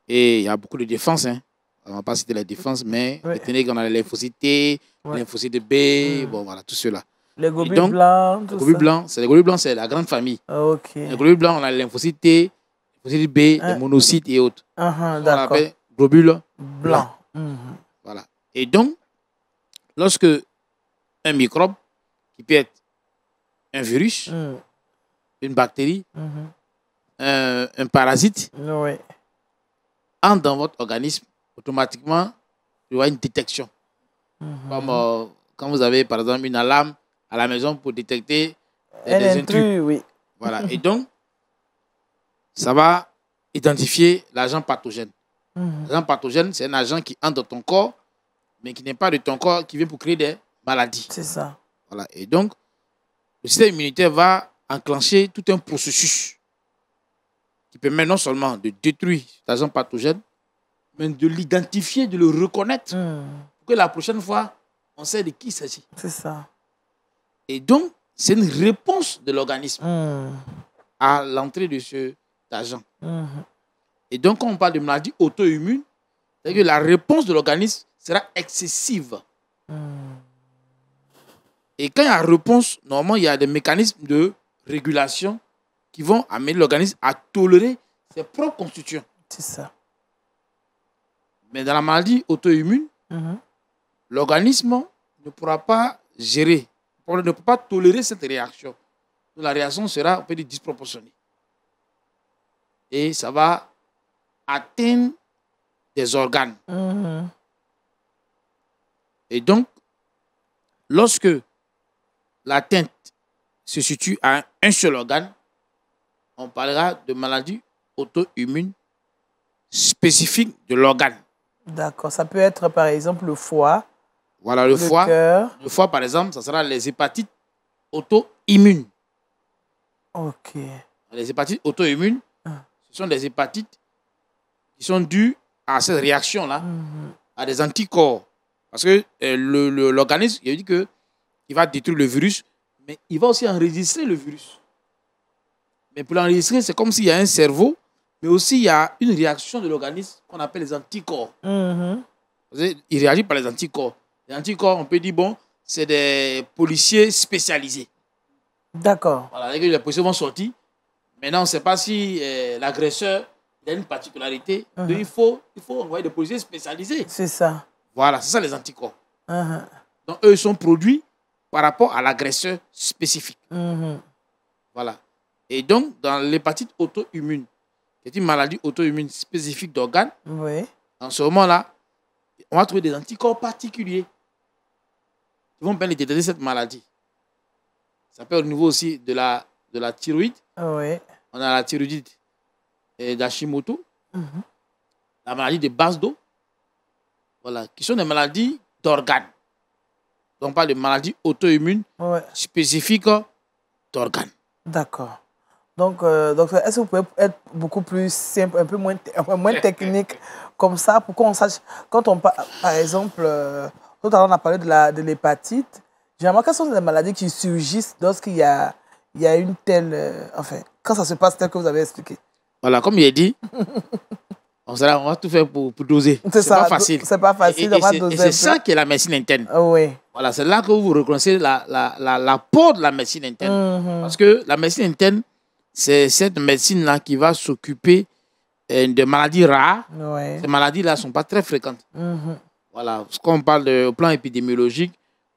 Et il y a beaucoup de défenses. Hein. On ne va pas citer les défenses, mais retenez qu'on a les lymphocytes T, les lymphocytes B, bon, voilà, tout cela. Les globules blancs, tout ça. Les globules blancs, c'est la grande famille. Les globules blancs, on a les lymphocytes T, les lymphocytes B, les monocytes et autres. On appelle globules blancs. Voilà. Et donc, lorsque un microbe, qui peut être un virus, une bactérie, un parasite, entre dans votre organisme, automatiquement, il y aura une détection. Comme quand vous avez, par exemple, une alarme à la maison pour détecter des intrus. Voilà. Et donc, ça va identifier l'agent pathogène. L'agent pathogène, c'est un agent qui entre dans ton corps, mais qui n'est pas de ton corps, qui vient pour créer des maladies. C'est ça. Voilà. Et donc, le système immunitaire va enclencher tout un processus qui permet non seulement de détruire cet agent pathogène, mais de l'identifier, de le reconnaître, pour que la prochaine fois, on sait de qui il s'agit. C'est ça. Et donc, c'est une réponse de l'organisme à l'entrée de cet agent. Et donc, quand on parle de maladie auto-immune, c'est que la réponse de l'organisme sera excessive. Et quand il y a réponse, normalement, il y a des mécanismes de régulation qui vont amener l'organisme à tolérer ses propres constituants. C'est ça. Mais dans la maladie auto-immune, l'organisme ne pourra pas gérer, ne peut pas tolérer cette réaction. Donc, la réaction sera, on peut dire, disproportionnée. Et ça va atteindre des organes. Et donc, lorsque l'atteinte se situe à un seul organe, on parlera de maladie auto-immune spécifique de l'organe. D'accord. Ça peut être, par exemple, le foie. Voilà, le foie. Cœur. Le foie, par exemple, ça sera les hépatites auto-immunes. OK. Les hépatites auto-immunes, ce sont des hépatites qui sont dues à cette réaction-là, à des anticorps. Parce que l'organisme, il dit qu'il va détruire le virus, mais il va aussi enregistrer le virus. Mais pour l'enregistrer, c'est comme s'il y a un cerveau, mais aussi il y a une réaction de l'organisme qu'on appelle les anticorps. Il réagit par les anticorps. Les anticorps, on peut dire, bon, c'est des policiers spécialisés. D'accord. Voilà, les policiers vont sortir. Maintenant, on ne sait pas si l'agresseur a une particularité. Donc, il faut envoyer des policiers spécialisés. C'est ça. Voilà, c'est ça les anticorps. Donc, eux, ils sont produits par rapport à l'agresseur spécifique. Voilà. Et donc, dans l'hépatite auto-immune, qui est une maladie auto-immune spécifique d'organes, en ce moment-là, on va trouver des anticorps particuliers qui vont permettre de détecter cette maladie. Ça peut être au niveau aussi de la thyroïde. On a la thyroïdite d'Hashimoto, la maladie de base d'eau, voilà, qui sont des maladies d'organes. Donc, on parle de maladies auto-immunes spécifiques d'organes. D'accord. Donc est-ce que vous pouvez être beaucoup plus simple, un peu moins technique comme ça, pour qu'on sache, quand on parle, par exemple, tout à l'heure on a parlé de l'hépatite, généralement, quelles sont les maladies qui surgissent lorsqu'il y a une telle, enfin, quand ça se passe tel que vous avez expliqué? Voilà, comme il a dit, on va tout faire pour doser. C'est pas facile. C'est pas facile, on va doser. Et c'est ça qui est la médecine interne. Oui. Voilà, c'est là que vous reconnaissez l'apport de la médecine interne. Parce que la médecine interne, c'est cette médecine-là qui va s'occuper de maladies rares. Ces maladies-là ne sont pas très fréquentes. Voilà, parce qu'on parle au plan épidémiologique,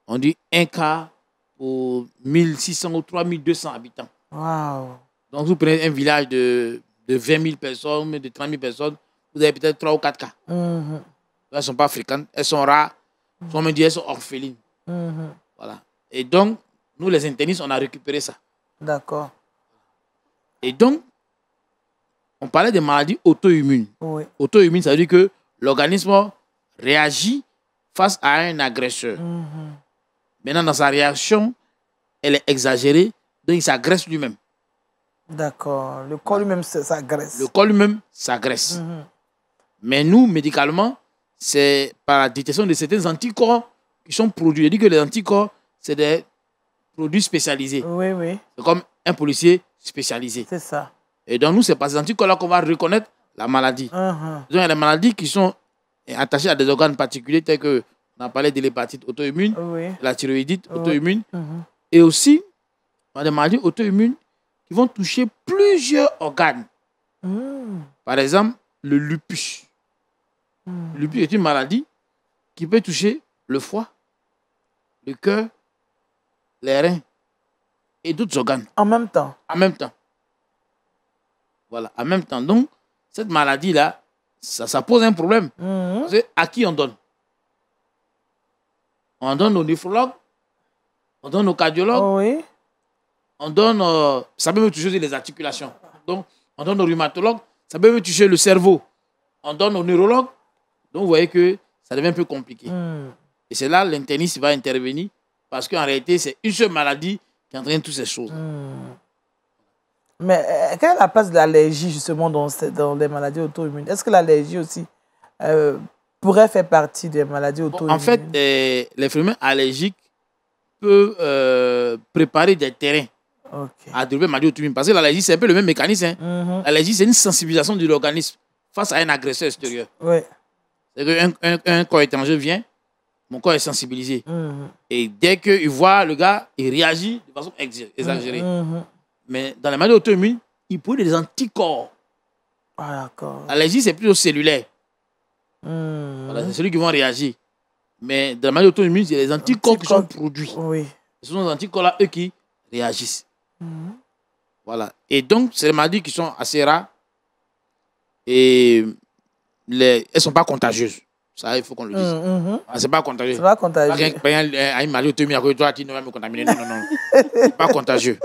on dit 1 cas pour 1600 ou 3200 habitants. Wow. Donc, vous prenez un village de 20 000 personnes, de 30 000 personnes, vous avez peut-être 3 ou 4 cas. Elles ne sont pas fréquentes, elles sont rares, elles sont orphelines. Voilà. Et donc, nous, les internistes, on a récupéré ça. D'accord. Et donc, on parlait des maladies auto-immunes. Auto-immune, ça veut dire que l'organisme réagit face à un agresseur. Maintenant, dans sa réaction, elle est exagérée, donc il s'agresse lui-même. D'accord. Le corps lui-même s'agresse. Le corps lui-même s'agresse. Mais nous, médicalement, c'est par la détection de certains anticorps qui sont produits. Je dis que les anticorps, c'est des produits spécialisés. C'est comme un policier spécialisé. C'est ça. Et donc, nous, c'est par ces anticorps-là qu'on va reconnaître la maladie. Donc, il y a des maladies qui sont attachées à des organes particuliers, tels que, on a parlé de l'hépatite auto-immune, la thyroïdite auto-immune. Et aussi, on a des maladies auto-immunes qui vont toucher plusieurs organes. Par exemple, le lupus. Le lupus est une maladie qui peut toucher le foie, le cœur, les reins et d'autres organes. En même temps. En même temps. Voilà, en même temps. Donc, cette maladie-là, ça pose un problème. À qui on donne? On donne aux néphrologues, on donne aux cardiologues, on donne, ça peut même toucher les articulations. Donc, on donne aux rhumatologues, ça peut même toucher le cerveau. On donne aux neurologues. Donc, vous voyez que ça devient un peu compliqué. Et c'est là que l'interniste va intervenir parce qu'en réalité, c'est une seule maladie qui entraîne toutes ces choses. Mais quelle est la place de l'allergie justement dans les maladies auto-immunes? Est-ce que l'allergie aussi pourrait faire partie des maladies auto-immunes? En fait, l'infirmière allergique peut préparer des terrains à développer maladie auto-immune. Parce que l'allergie, c'est un peu le même mécanisme. L'allergie, c'est une sensibilisation de l'organisme face à un agresseur extérieur. C'est qu'un corps étranger vient, mon corps est sensibilisé. Et dès qu'il voit le gars, il réagit de façon exagérée. Mais dans la maladie auto-immune, il produit des anticorps. L'allergie, c'est plutôt cellulaire. Voilà, c'est celui qui va réagir. Mais dans la maladie auto-immune, c'est les anticorps qui sont produits. Ce sont les anticorps-là, eux, qui réagissent. Voilà. Et donc, c'est des maladies qui sont assez rares. Et elles ne sont pas contagieuses. Ça, il faut qu'on le dise. C'est pas contagieux. C'est pas contagieux. Une maladie auto-immune, à toi, tu ne vas me contaminer. Non, non, non. C'est pas contagieux.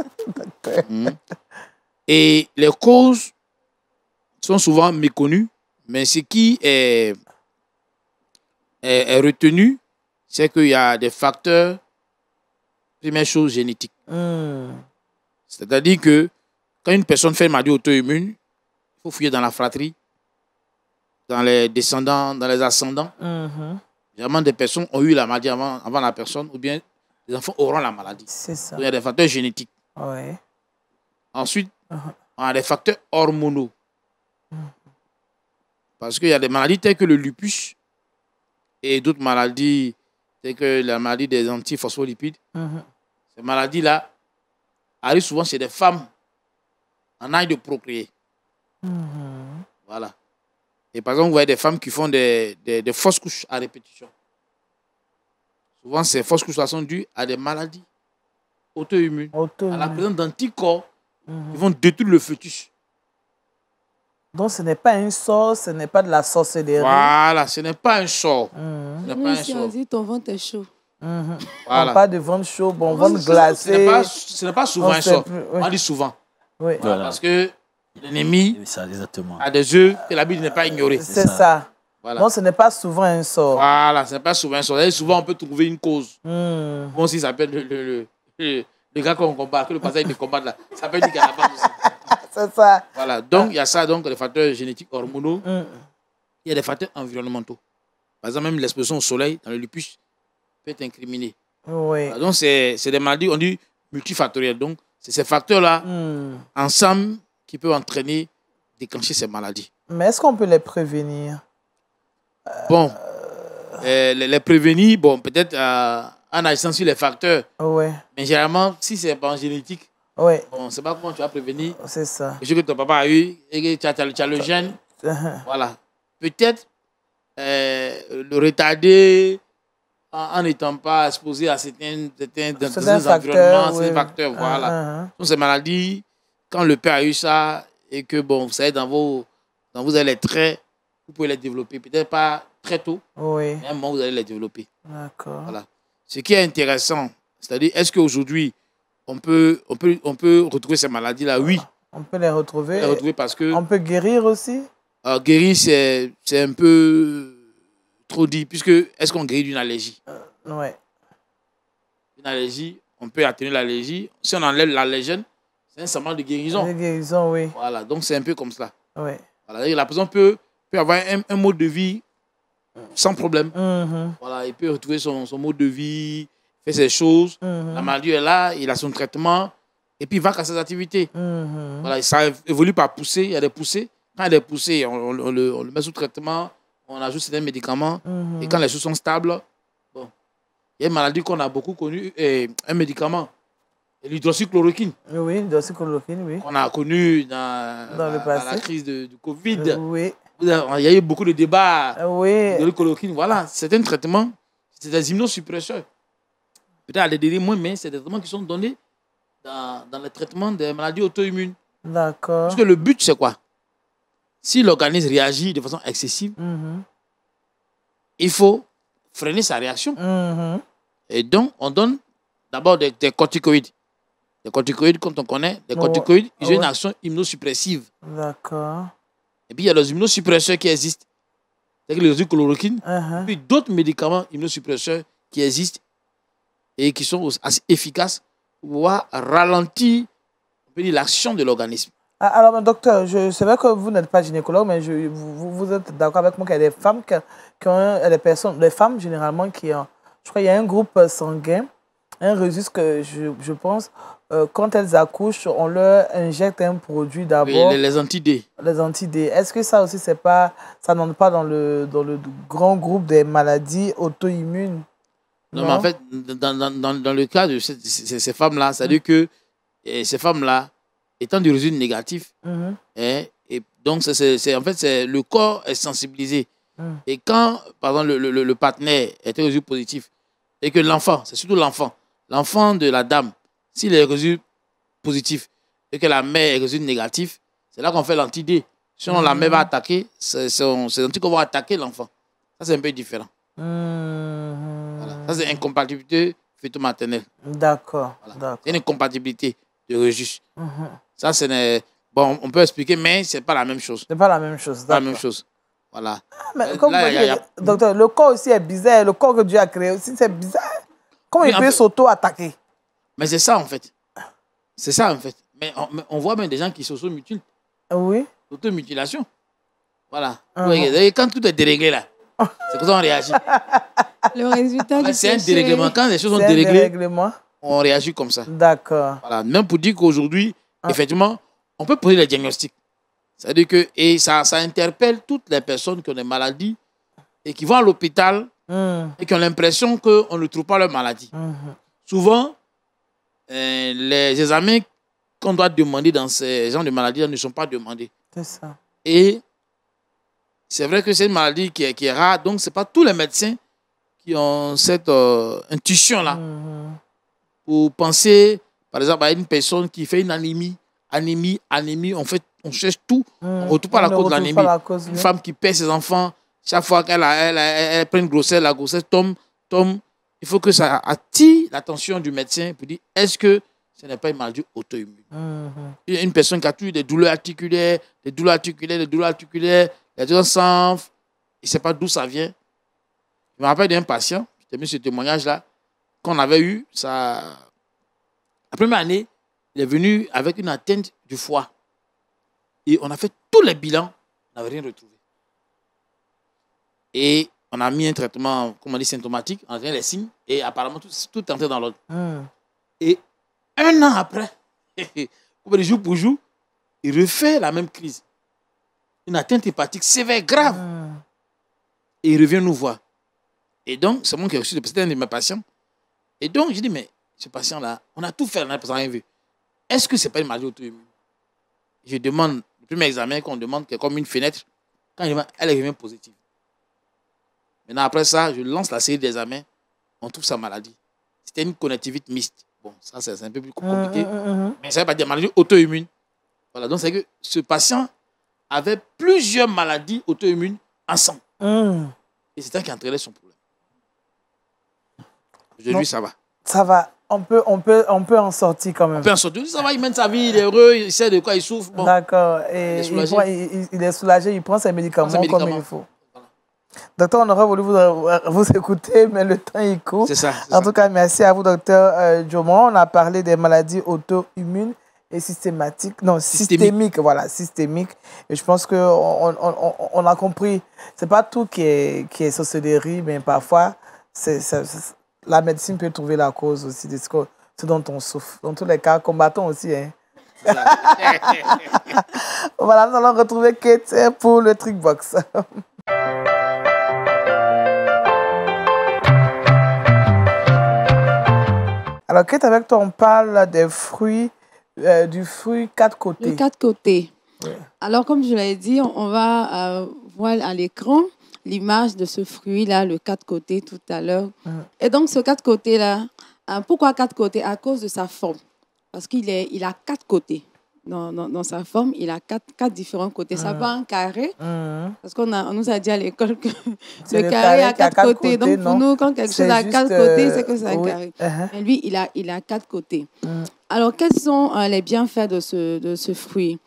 Et les causes sont souvent méconnues, mais ce qui est est retenu, c'est qu'il y a des facteurs, première chose, génétiques. C'est-à-dire que quand une personne fait une maladie auto-immune, il faut fouiller dans la fratrie, dans les descendants, dans les ascendants. Généralement, des personnes ont eu la maladie avant la personne, ou bien les enfants auront la maladie. C'est ça. Donc, il y a des facteurs génétiques. Ouais. Ensuite, on a des facteurs hormonaux. Parce qu'il y a des maladies telles que le lupus et d'autres maladies telles que la maladie des antiphospholipides. Ces maladies-là arrivent souvent chez des femmes en âge de procréer. Voilà. Et par exemple, vous voyez des femmes qui font des fausses couches à répétition. Souvent, ces fausses couches sont dues à des maladies auto-immunes, à la présence d'anticorps qui vont détruire le fœtus. Donc, ce n'est pas un sort, ce n'est pas de la sorcellerie. Voilà, ce n'est pas un sort. Ce n'est pas un sort. On dit ton ventre est chaud. Voilà. On parle de ventre chaud, bon, ventre glacé. Ce n'est pas souvent un sort. On dit souvent. Oui. Voilà. Parce que l'ennemi a des yeux que la Bible n'est pas ignorée. C'est ça. Voilà. Donc, ce n'est pas souvent un sort. Voilà, ce n'est pas souvent un sort. Et souvent, on peut trouver une cause. Bon, si ça s'appelle le gars qu'on combat, que le passage de combat là, ça peut dire qu'il y a la base aussi. C'est ça. Voilà, donc il y a ça, donc les facteurs génétiques hormonaux. Il y a des facteurs environnementaux. Par exemple, même l'exposition au soleil dans le lupus peut être incriminée. Oui. Voilà, donc, c'est des maladies, on dit multifactorielles. Donc, c'est ces facteurs-là, ensemble, qui peuvent entraîner, déclencher ces maladies. Mais est-ce qu'on peut les prévenir? Bon, les prévenir, bon, peut-être en agissant sur les facteurs. Ouais. Mais généralement, si c'est pas en génétique, ouais. Bon, on ne sait pas comment tu vas prévenir. C'est ça. Ce que ton papa a eu et que tu as le gène. Voilà. Peut-être le retarder en n'étant pas exposé à certains environnements, certains facteurs. Voilà. Donc, ces maladies, quand le père a eu ça et que, bon, vous savez, dans vous avez les traits, vous pouvez les développer. Peut-être pas très tôt, mais à un moment, vous allez les développer. D'accord. Voilà. Ce qui est intéressant, c'est-à-dire, est-ce qu'aujourd'hui, on peut retrouver ces maladies-là? Oui. On peut les retrouver. Parce que on peut guérir aussi? Guérir, c'est un peu trop dit, puisque est-ce qu'on guérit d'une allergie? Ouais. Une allergie, on peut atténuer l'allergie. Si on enlève l'allergène, c'est un symptôme de guérison. De guérison, oui. Voilà, donc c'est un peu comme cela. Ouais. Voilà, la personne peut avoir un mode de vie sans problème. Voilà, il peut retrouver son mode de vie, fait ses choses. La maladie est là, il a son traitement, et puis il va à ses activités. Voilà, ça évolue par poussée, il y a des poussées. Quand il y a des poussées, on le met sous traitement, on ajoute certains médicaments, et quand les choses sont stables, bon, il y a une maladie qu'on a beaucoup connue, un médicament, l'hydroxychloroquine. Oui, l'hydroxychloroquine, oui. On a connu dans le passé. Dans la crise du Covid. Oui. Il y a eu beaucoup de débats. Oui. L'hydroxychloroquine, voilà, c'est un traitement, c'est des immunosuppresseurs. Peut-être à des délais moins, mais c'est des traitements qui sont donnés dans le traitement des maladies auto-immunes. D'accord. Parce que le but, c'est quoi? Si l'organisme réagit de façon excessive, il faut freiner sa réaction. Et donc, on donne d'abord des corticoïdes. Les corticoïdes, comme on connaît, les corticoïdes, ils ont une action immunosuppressive. D'accord. Et puis, il y a les immunosuppresseurs qui existent. C'est-à-dire l'hydroxychloroquine. Puis d'autres médicaments immunosuppresseurs qui existent et qui sont assez efficaces pour pouvoir ralentir l'action de l'organisme. Alors, docteur, c'est vrai que vous n'êtes pas gynécologue, mais vous êtes d'accord avec moi qu'il y a des femmes qui ont des femmes généralement qui ont, je crois qu'il y a un groupe sanguin, un registre que je pense, quand elles accouchent, on leur injecte un produit d'abord. Oui, les anti-D. Les anti-D. Est-ce que ça aussi, ça n'entre pas dans le grand groupe des maladies auto-immunes? Non, mais en fait, dans le cas de ces femmes-là, c'est-à-dire que ces femmes-là, étant d'origine négative, et donc en fait, le corps est sensibilisé. Et quand, par exemple, le partenaire est résultat positif, et que l'enfant, c'est surtout l'enfant de la dame, s'il est résultat positif, et que la mère est résultat négatif, c'est là qu'on fait l'anti-D. Sinon, la mère va attaquer, c'est l'anticorps va attaquer l'enfant. Ça, c'est un peu différent. Voilà. Ça, c'est incompatibilité fœto-maternelle. D'accord. Voilà. C'est une incompatibilité de registre. Ça, bon, on peut expliquer, mais ce n'est pas la même chose. C'est pas la même chose. Pas la même chose. Voilà. Mais comme docteur, le corps aussi est bizarre. Le corps que Dieu a créé aussi, c'est bizarre. Comment il peut s'auto-attaquer? Mais c'est ça, en fait. C'est ça, en fait. Mais on voit même des gens qui s'auto-mutilent. Oui. Auto-mutilation. Voilà. Et quand tout est déréglé, là, c'est comme ça qu'on réagit. Le résultat c'est un dérèglement. Quand les choses sont déréglées, on réagit comme ça. D'accord. Voilà. Même pour dire qu'aujourd'hui, effectivement, on peut poser les diagnostics. C'est-à-dire que ça interpelle toutes les personnes qui ont des maladies et qui vont à l'hôpital et qui ont l'impression qu'on ne trouve pas leur maladie. Souvent, les examens qu'on doit demander dans ces genres de maladies ne sont pas demandés. C'est ça. Et c'est vrai que c'est une maladie qui est rare, donc ce n'est pas tous les médecins qui ont cette intuition-là pour penser, par exemple, à une personne qui fait une anémie, on cherche tout, on ne retrouve pas la cause de l'anémie. Une femme qui perd ses enfants, chaque fois qu'elle prend une grossesse, la grossesse tombe. Il faut que ça attire l'attention du médecin pour dire, est-ce que ce n'est pas une maladie auto-immune? Il y a une personne qui a toujours des douleurs articulaires, les douleurs s'enflent, il ne sait pas d'où ça vient. Je me rappelle d'un patient, je t'ai mis ce témoignage-là, qu'on avait eu, la première année, il est venu avec une atteinte du foie. Et on a fait tous les bilans, on n'avait rien retrouvé. Et on a mis un traitement, comme on dit, symptomatique, on a donné les signes, et apparemment, tout est entré dans l'ordre. Et un an après, jour pour jour, il refait la même crise. Une atteinte hépatique sévère, grave. Et il revient nous voir. Et donc, c'est moi qui ai reçu, c'était un de mes patients. Et donc, je dis, mais ce patient-là, on a tout fait, on n'a rien vu. Est-ce que ce n'est pas une maladie auto-immune? Je demande, le premier examen qu'on demande, qui est comme une fenêtre, quand elle revient positive. Maintenant, après ça, je lance la série d'examens, on trouve sa maladie. C'était une connectivite mixte. Bon, ça, c'est un peu plus compliqué. Mais ça ne veut pas dire maladie auto-immune. Voilà, donc c'est que ce patient avait plusieurs maladies auto-immunes ensemble. Et c'est ça qui entraînait son problème. Aujourd'hui, ça va. Ça va. On peut en sortir quand même. On peut en sortir. Ça va, il mène sa vie, il est heureux, il sait de quoi il souffre. Bon. D'accord. Et il est soulagé, il prend ses médicaments comme il faut. Voilà. Docteur, on aurait voulu vous écouter, mais le temps il court. C'est ça. En tout cas, merci à vous, docteur Djomon. On a parlé des maladies auto-immunes et systémiques. Voilà, systémiques. Et je pense qu'on a compris. C'est pas tout qui est sorcellerie, mais parfois, la médecine peut trouver la cause aussi de ce dont on souffre. Dans tous les cas, combattons aussi. Hein. Voilà, nous allons retrouver Kate pour le Trickbox. Alors, Kate, avec toi, on parle des fruits, du fruit 4 côtés. Le 4 côtés. Oui. Alors, comme je l'ai dit, on va voir à l'écran l'image de ce fruit-là, le 4 côtés tout à l'heure. Et donc, ce 4 côtés-là, pourquoi 4 côtés? À cause de sa forme. Parce qu'il a 4 côtés. Dans sa forme, il a quatre différents côtés. Ça va en carré. Parce qu'on nous a dit à l'école que le carré a 4 côtés. Donc, pour nous, quand quelque chose a 4 côtés, c'est que c'est un carré. Mais lui, il a 4 côtés. Alors, quels sont les bienfaits de ce fruit?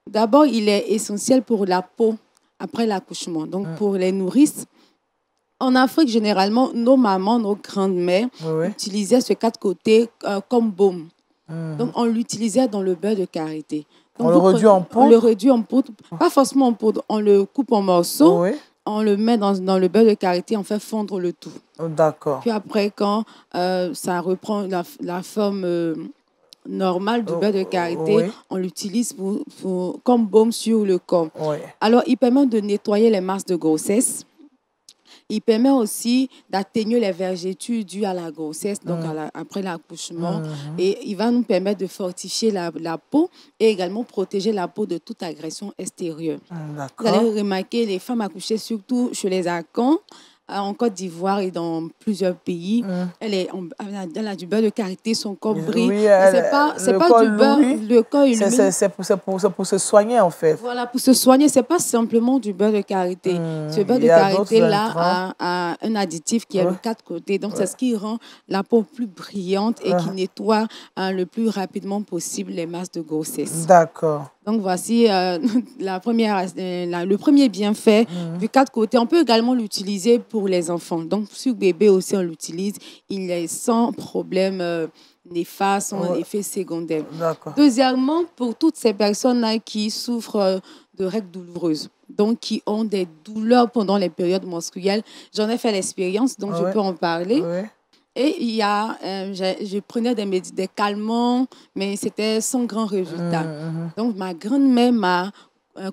D'abord, il est essentiel pour la peau après l'accouchement. Donc, pour les nourrices, en Afrique, généralement, nos mamans, nos grandes-mères utilisaient ce 4 côtés comme baume. Donc, on l'utilisait dans le beurre de karité. Donc, on le réduit en poudre? On le réduit en poudre. Pas forcément en poudre. On le coupe en morceaux. On le met dans le beurre de karité. On fait fondre le tout. D'accord. Puis après, quand ça reprend la forme normale du beurre de karité, on l'utilise comme baume sur le corps. Alors, il permet de nettoyer les masses de grossesse. Il permet aussi d'atténuer les vergetures dues à la grossesse, donc après l'accouchement. Et il va nous permettre de fortifier la peau et également protéger la peau de toute agression extérieure. Vous allez remarquer, les femmes accouchées, surtout chez les Akans, en Côte d'Ivoire et dans plusieurs pays, elle a du beurre de karité, son corps brille. Oui, c'est pas du beurre, le corps illumine. C'est pour se soigner en fait. Voilà, pour se soigner, c'est pas simplement du beurre de karité. Ce beurre de karité-là a un additif qui est le 4 côtés. Donc, c'est ce qui rend la peau plus brillante et qui nettoie le plus rapidement possible les masses de grossesse. D'accord. Donc, voici le premier bienfait du 4 côtés. On peut également l'utiliser pour les enfants. Donc, sur bébé aussi, on l'utilise. Il est sans problème néfaste, sans effet secondaire. Deuxièmement, pour toutes ces personnes-là qui souffrent de règles douloureuses, donc qui ont des douleurs pendant les périodes menstruelles, j'en ai fait l'expérience, donc je peux en parler. Et il y a, je prenais des calmants, mais c'était sans grand résultat. Donc, ma grand-mère m'a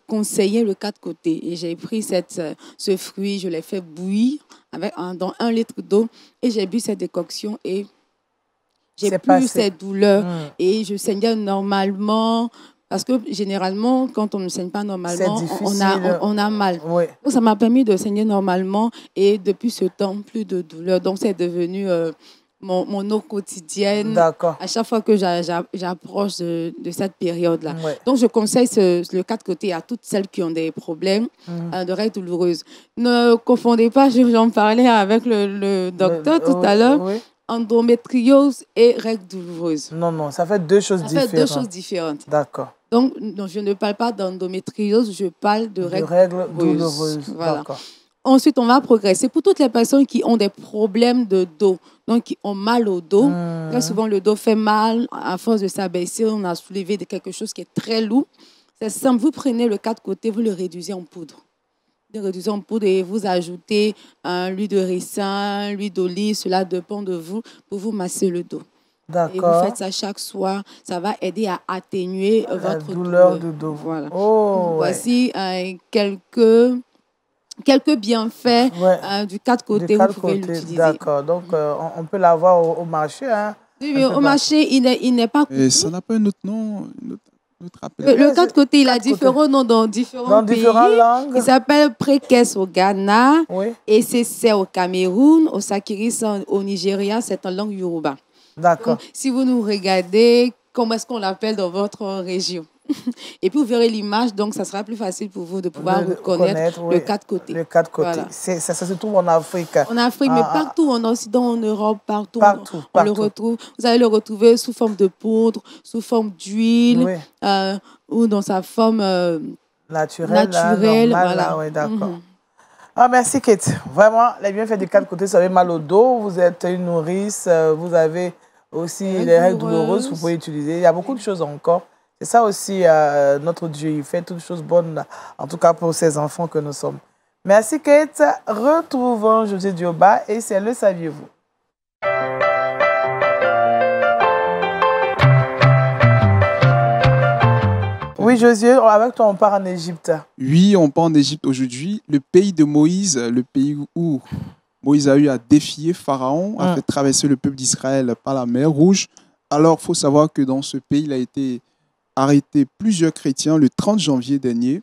conseillé le 4 côtés. Et j'ai pris ce fruit, je l'ai fait bouillir dans 1 litre d'eau. Et j'ai bu cette décoction et j'ai plus cette douleur. Et je saignais normalement. Parce que généralement, quand on ne saigne pas normalement, on a mal. Donc, ça m'a permis de saigner normalement et depuis ce temps, plus de douleur. Donc, c'est devenu mon eau quotidienne à chaque fois que j'approche de cette période-là. Donc, je conseille le 4 côtés à toutes celles qui ont des problèmes de règles douloureuses. Ne confondez pas, j'en parlais avec le docteur tout à l'heure. Endométriose et règles douloureuses. Non, ça fait 2 choses différentes. Ça fait 2 choses différentes. D'accord. Donc, je ne parle pas d'endométriose, je parle de règles douloureuses. Voilà. Ensuite, on va progresser. Pour toutes les personnes qui ont des problèmes de dos, donc qui ont mal au dos, très souvent le dos fait mal, à force de s'abaisser, on a soulevé quelque chose qui est très lourd. C'est simple, vous prenez le 4 côtés, vous le réduisez en poudre. Et vous ajoutez l'huile de ricin, l'huile d'olive, cela dépend de vous, pour vous masser le dos. Et vous faites ça chaque soir, ça va aider à atténuer votre douleur de dos. Voilà. Voici quelques bienfaits du 4 côtés, vous pouvez l'utiliser. D'accord, donc on peut l'avoir au marché. Hein. Oui, au marché, il n'est pas coûteux. Ça n'a pas un autre nom Le 4 côtés, il a différents noms dans différents pays. Langues. Il s'appelle Prékès au Ghana, et c'est au Cameroun, au Sakiris au Nigeria, c'est en langue Yoruba. D'accord. Donc, si vous nous regardez, comment est-ce qu'on l'appelle dans votre région? Et puis vous verrez l'image, donc ça sera plus facile pour vous de pouvoir reconnaître le 4 côtés. Le 4 côtés. Voilà. Ça se trouve en Afrique. En Afrique, mais partout, en Occident, en Europe, partout. On le retrouve. Vous allez le retrouver sous forme de poudre, sous forme d'huile, ou dans sa forme naturelle. Voilà. D'accord. Merci Kate. Vraiment, les bienfaits du 4 côtés, vous avez mal au dos, vous êtes une nourrice, vous avez aussi les règles douloureuses, vous pouvez utiliser. Il y a beaucoup de choses encore. C'est ça aussi, notre Dieu, il fait toutes choses bonnes, en tout cas pour ces enfants que nous sommes. Merci Kate. Retrouvons José Dioba et c'est Le Saviez-vous. Oui, Josué, avec toi, on part en Égypte. Oui, on part en Égypte aujourd'hui. Le pays de Moïse, le pays où Moïse a eu à défier Pharaon, a fait traverser le peuple d'Israël par la mer Rouge. Alors, il faut savoir que dans ce pays, il a été arrêté plusieurs chrétiens le 30 janvier dernier.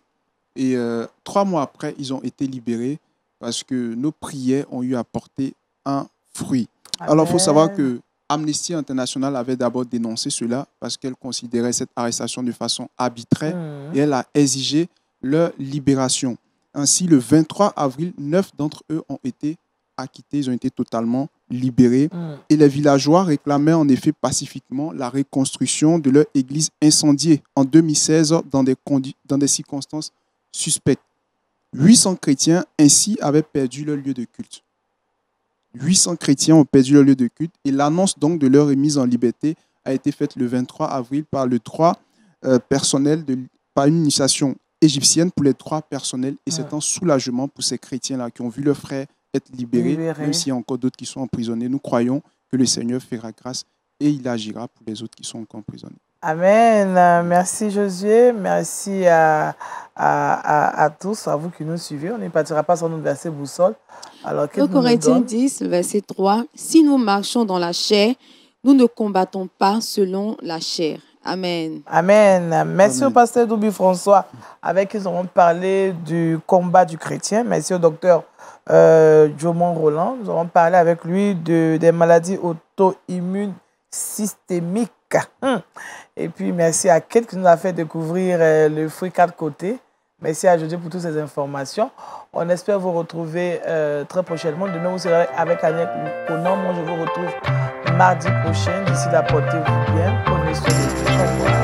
Et 3 mois après, ils ont été libérés parce que nos prières ont eu à porter un fruit. Amen. Alors, il faut savoir que Amnesty International avait d'abord dénoncé cela parce qu'elle considérait cette arrestation de façon arbitraire et elle a exigé leur libération. Ainsi, le 23 avril, 9 d'entre eux ont été acquittés, ils ont été totalement libérés. Et les villageois réclamaient en effet pacifiquement la reconstruction de leur église incendiée en 2016 dans des circonstances suspectes. 800 chrétiens ainsi avaient perdu leur lieu de culte. 800 chrétiens ont perdu leur lieu de culte et l'annonce donc de leur remise en liberté a été faite le 23 avril par le 3 personnel par une initiation égyptienne pour les 3 personnels et c'est un soulagement pour ces chrétiens-là qui ont vu leurs frères être libérés, même s'il y a encore d'autres qui sont emprisonnés. Nous croyons que le Seigneur fera grâce et il agira pour les autres qui sont encore emprisonnés. Amen. Merci Josué. Merci à tous, à vous qui nous suivez. On ne partira pas sans notre verset boussole. Alors, Corinthiens 10, verset 3. Si nous marchons dans la chair, nous ne combattons pas selon la chair. Amen. Amen. Merci au pasteur Doubi François, avec qui nous avons parlé du combat du chrétien. Merci au docteur Jomon Roland. Nous avons parlé avec lui des maladies auto-immunes systémiques. Et puis, merci à Kate qui nous a fait découvrir le fruit 4 côtés. Merci à José pour toutes ces informations. On espère vous retrouver très prochainement. Demain, vous serez avec Annette Conan. Moi, je vous retrouve mardi prochain. D'ici là, portez-vous bien. Prenez soin de vous. Au revoir.